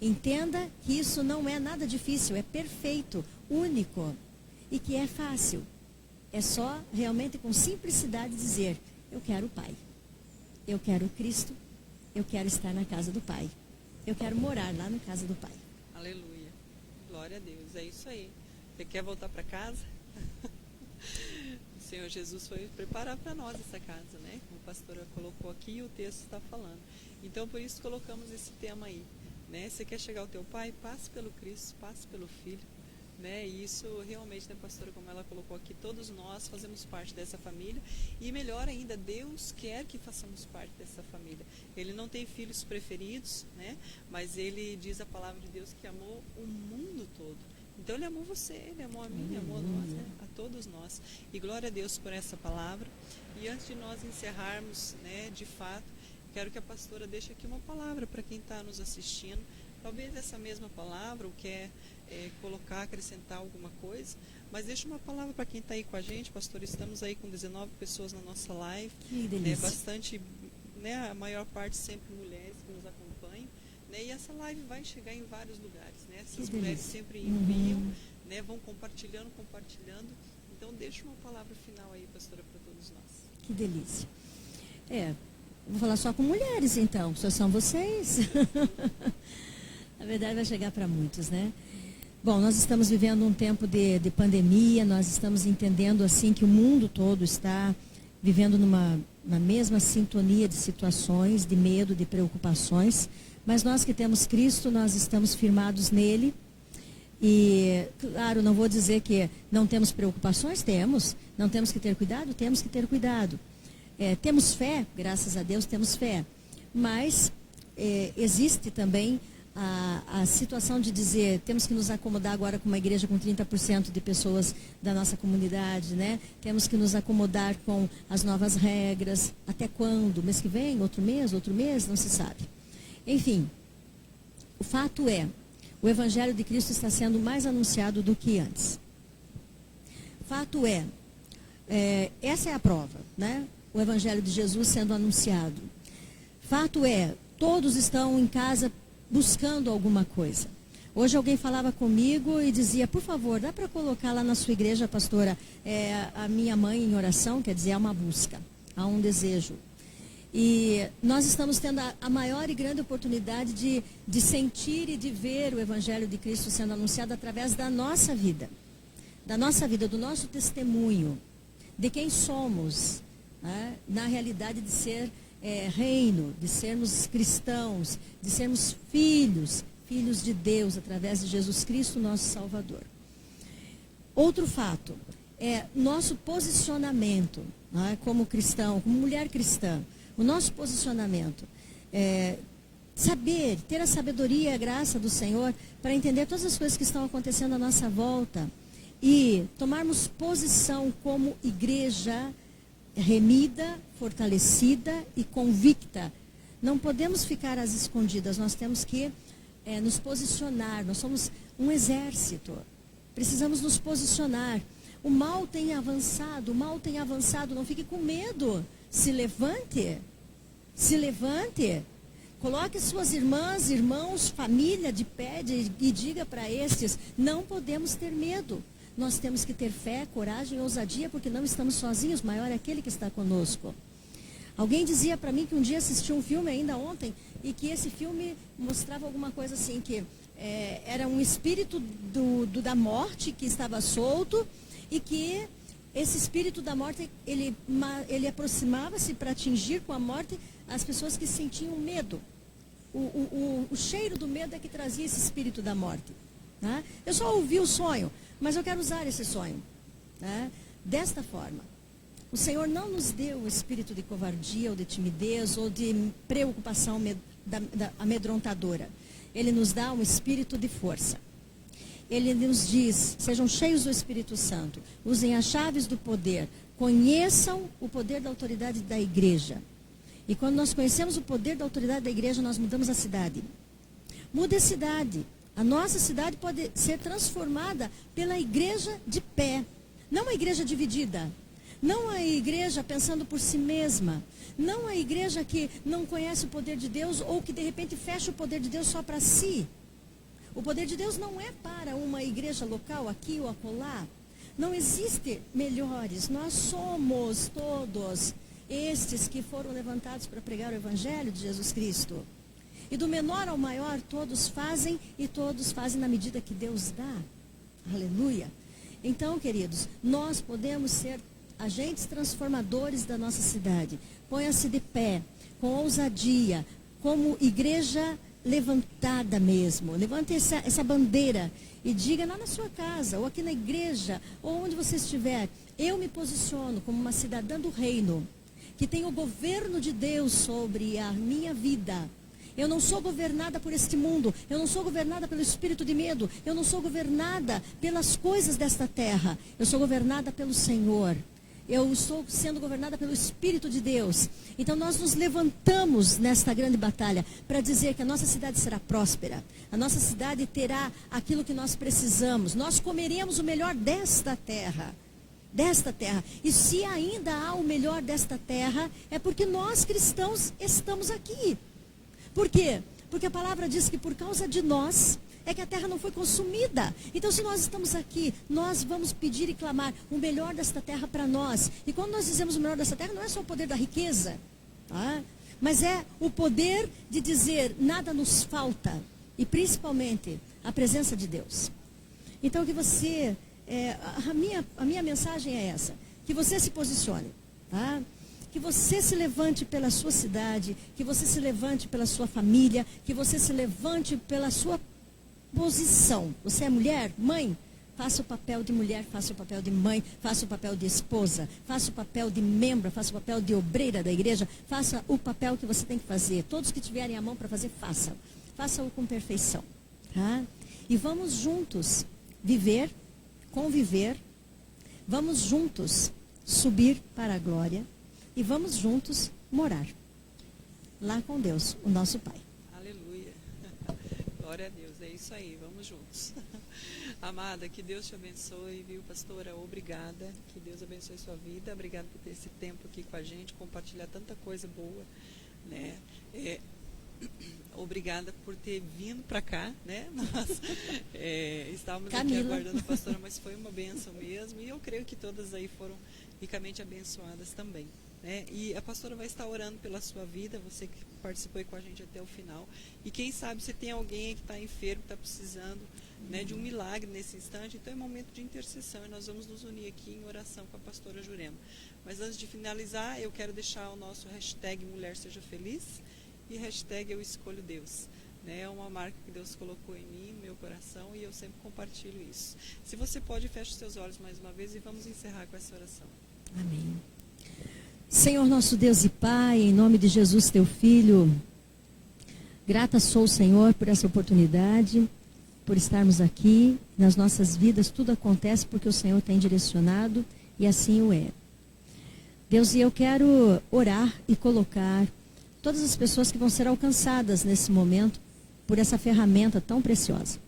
Entenda que isso não é nada difícil, é perfeito, único e que é fácil. É só realmente com simplicidade dizer, eu quero o Pai, eu quero Cristo, eu quero estar na casa do Pai, eu quero morar lá na casa do Pai. Aleluia, glória a Deus, é isso aí. Você quer voltar para casa? O Senhor Jesus foi preparar para nós essa casa, né? Como a pastora colocou aqui e o texto está falando. Então, por isso colocamos esse tema aí, né? Você quer chegar ao teu Pai? Passe pelo Cristo, passe pelo Filho, né? E isso realmente, né, pastora, como ela colocou aqui, todos nós fazemos parte dessa família e melhor ainda, Deus quer que façamos parte dessa família. Ele não tem filhos preferidos, né? Mas ele diz a palavra de Deus que amou o mundo todo. Então ele amou você, ele amou a mim, amou a nós, né? A todos nós. E glória a Deus por essa palavra. E antes de nós encerrarmos, né, de fato, quero que a pastora deixe aqui uma palavra para quem está nos assistindo. Talvez essa mesma palavra, ou quer colocar, acrescentar alguma coisa, mas deixa uma palavra para quem está aí com a gente, pastor. Estamos aí com 19 pessoas na nossa live. Que delícia. Bastante, né, a maior parte sempre mulheres que nos acompanham. né? E essa live vai chegar em vários lugares, né? Essas Que mulheres delícia. sempre enviam, né? Vão compartilhando. Então, deixa uma palavra final aí, pastora, para todos nós. Que delícia. Vou falar só com mulheres, então. Só são vocês. A verdade vai chegar para muitos, né? Bom, nós estamos vivendo um tempo de pandemia, nós estamos entendendo, assim, que o mundo todo está vivendo na mesma sintonia de situações, de medo, de preocupações. Mas nós que temos Cristo, nós estamos firmados nele. E, claro, não vou dizer que não temos preocupações, temos. Não temos que ter cuidado, temos que ter cuidado. Temos fé, graças a Deus temos fé. Mas existe também a situação de dizer, temos que nos acomodar agora com uma igreja com 30% de pessoas da nossa comunidade, né? Temos que nos acomodar com as novas regras. Até quando? Mês que vem? Outro mês? Não se sabe. Enfim, o fato é, o Evangelho de Cristo está sendo mais anunciado do que antes. Fato é, essa é a prova, né? O Evangelho de Jesus sendo anunciado. Fato é, todos estão em casa buscando alguma coisa. Hoje alguém falava comigo e dizia, por favor, dá para colocar lá na sua igreja, pastora, a minha mãe em oração? Quer dizer, há uma busca, há um desejo. E nós estamos tendo a maior e grande oportunidade de sentir e de ver o Evangelho de Cristo sendo anunciado através da nossa vida, do nosso testemunho, de quem somos, né? Na realidade de ser reino, de sermos cristãos, de sermos filhos de Deus, através de Jesus Cristo, nosso Salvador. Outro fato é nosso posicionamento, né? Como cristão, como mulher cristã. O nosso posicionamento, ter a sabedoria e a graça do Senhor para entender todas as coisas que estão acontecendo à nossa volta e tomarmos posição como igreja remida, fortalecida e convicta. Não podemos ficar às escondidas, nós temos que nos posicionar, nós somos um exército, precisamos nos posicionar. O mal tem avançado, não fique com medo. Se levante, coloque suas irmãs, irmãos, família de pé e diga para estes, não podemos ter medo. Nós temos que ter fé, coragem e ousadia, porque não estamos sozinhos, maior é aquele que está conosco. Alguém dizia para mim que um dia assistiu um filme, ainda ontem, e que esse filme mostrava alguma coisa assim, que era um espírito da morte que estava solto, e que esse espírito da morte, ele aproximava-se para atingir com a morte as pessoas que sentiam medo. O cheiro do medo é que trazia esse espírito da morte. Né? Eu só ouvi o sonho, mas eu quero usar esse sonho. Né? Desta forma, o Senhor não nos deu o espírito de covardia ou de timidez ou de preocupação amedrontadora. Ele nos dá um espírito de força. Ele nos diz, sejam cheios do Espírito Santo, usem as chaves do poder, conheçam o poder da autoridade da igreja. E quando nós conhecemos o poder da autoridade da igreja, nós mudamos a cidade. Muda a cidade. A nossa cidade pode ser transformada pela igreja de pé. Não a igreja dividida. Não a igreja pensando por si mesma. Não a igreja que não conhece o poder de Deus ou que de repente fecha o poder de Deus só para si. O poder de Deus não é para uma igreja local, aqui ou acolá. Não existe melhores. Nós somos todos estes que foram levantados para pregar o Evangelho de Jesus Cristo. E do menor ao maior, todos fazem e todos fazem na medida que Deus dá. Aleluia. Então, queridos, nós podemos ser agentes transformadores da nossa cidade. Ponha-se de pé, com ousadia, como igreja levantada mesmo. Levante essa bandeira e diga lá na sua casa, ou aqui na igreja, ou onde você estiver, eu me posiciono como uma cidadã do reino, que tem o governo de Deus sobre a minha vida. Eu não sou governada por este mundo, eu não sou governada pelo espírito de medo, eu não sou governada pelas coisas desta terra, eu sou governada pelo Senhor. Eu estou sendo governada pelo Espírito de Deus. Então nós nos levantamos nesta grande batalha para dizer que a nossa cidade será próspera. A nossa cidade terá aquilo que nós precisamos. Nós comeremos o melhor desta terra. E se ainda há o melhor desta terra, é porque nós cristãos estamos aqui. Por quê? Porque a palavra diz que por causa de nós é que a terra não foi consumida. Então, se nós estamos aqui, nós vamos pedir e clamar o melhor desta terra para nós. E quando nós dizemos o melhor desta terra, não é só o poder da riqueza, tá? Mas é o poder de dizer, nada nos falta. E principalmente, a presença de Deus. Então, que você, a minha mensagem é essa. Que você se posicione, tá? Que você se levante pela sua cidade, que você se levante pela sua família, que você se levante pela sua posição. Você é mulher, mãe? Faça o papel de mulher, faça o papel de mãe, faça o papel de esposa, faça o papel de membro, faça o papel de obreira da igreja, faça o papel que você tem que fazer. Todos que tiverem a mão para fazer, façam. Façam-o com perfeição, tá? E vamos juntos viver, conviver, vamos juntos subir para a glória e vamos juntos morar lá com Deus, o nosso Pai. Aleluia. Glória a Deus. É isso aí. Vamos juntos. Amada, que Deus te abençoe, viu, pastora? Obrigada. Que Deus abençoe sua vida. Obrigada por ter esse tempo aqui com a gente, compartilhar tanta coisa boa, né? Obrigada por ter vindo para cá, né? Nós estávamos aqui aguardando a pastora, mas foi uma bênção mesmo. E eu creio que todas aí foram ricamente abençoadas também, né? E a pastora vai estar orando pela sua vida, você que participou aí com a gente até o final. E quem sabe você tem alguém que está enfermo, que está precisando, né, de um milagre nesse instante. Então é momento de intercessão e nós vamos nos unir aqui em oração com a pastora Jurema. Mas antes de finalizar, eu quero deixar o nosso hashtag Mulher Seja Feliz e hashtag Eu Escolho Deus. É uma marca que Deus colocou em mim, no meu coração, e eu sempre compartilho isso. Se você pode, feche os seus olhos mais uma vez e vamos encerrar com essa oração. Amém. Senhor nosso Deus e Pai, em nome de Jesus, teu Filho, grata sou, Senhor, por essa oportunidade, por estarmos aqui. Nas nossas vidas tudo acontece porque o Senhor tem direcionado e assim o é. Deus, e eu quero orar e colocar todas as pessoas que vão ser alcançadas nesse momento por essa ferramenta tão preciosa.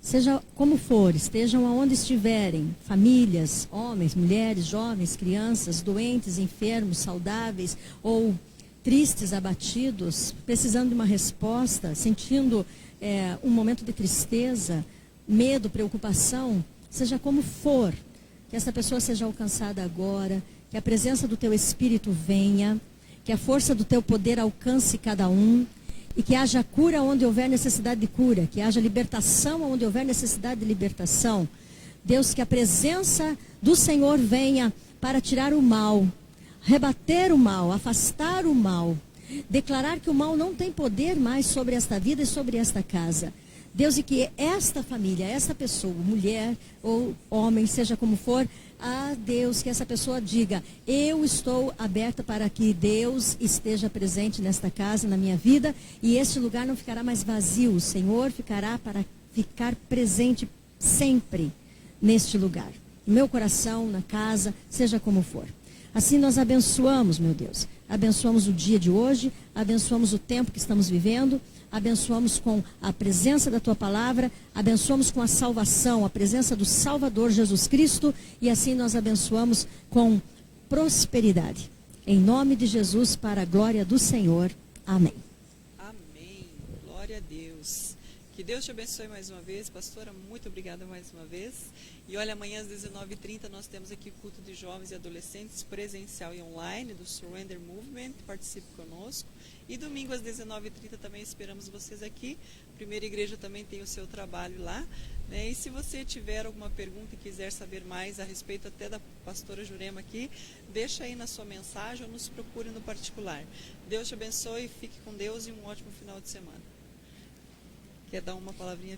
Seja como for, estejam aonde estiverem, famílias, homens, mulheres, jovens, crianças, doentes, enfermos, saudáveis ou tristes, abatidos, precisando de uma resposta, sentindo um momento de tristeza, medo, preocupação, seja como for, que essa pessoa seja alcançada agora, que a presença do teu Espírito venha, que a força do teu poder alcance cada um, e que haja cura onde houver necessidade de cura, que haja libertação onde houver necessidade de libertação. Deus, que a presença do Senhor venha para tirar o mal, rebater o mal, afastar o mal, declarar que o mal não tem poder mais sobre esta vida e sobre esta casa. Deus, e que esta família, esta pessoa, mulher ou homem, seja como for, Deus, que essa pessoa diga, eu estou aberta para que Deus esteja presente nesta casa, na minha vida, e este lugar não ficará mais vazio. O Senhor ficará para ficar presente sempre neste lugar. No meu coração, na casa, seja como for. Assim nós abençoamos, meu Deus. Abençoamos o dia de hoje, abençoamos o tempo que estamos vivendo, abençoamos com a presença da Tua Palavra, abençoamos com a salvação, a presença do Salvador Jesus Cristo, e assim nós abençoamos com prosperidade. Em nome de Jesus, para a glória do Senhor. Amém. Amém. Glória a Deus. Que Deus te abençoe mais uma vez. Pastora, muito obrigada mais uma vez. E olha, amanhã às 19h30 nós temos aqui culto de jovens e adolescentes presencial e online do Surrender Movement. Participe conosco. E domingo às 19h30 também esperamos vocês aqui. Primeira Igreja também tem o seu trabalho lá, né? E se você tiver alguma pergunta e quiser saber mais a respeito até da pastora Jurema aqui, deixa aí na sua mensagem ou nos procure no particular. Deus te abençoe, fique com Deus e um ótimo final de semana. Quer dar uma palavrinha?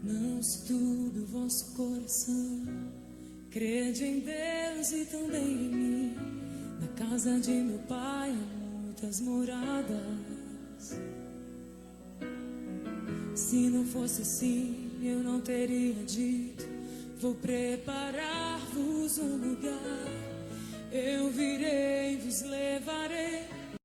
Não se turbe o vosso coração, crede em Deus e também em mim. Na casa de meu pai há muitas moradas. Se não fosse assim, eu não teria dito: vou preparar-vos um lugar. eu virei, vos levarei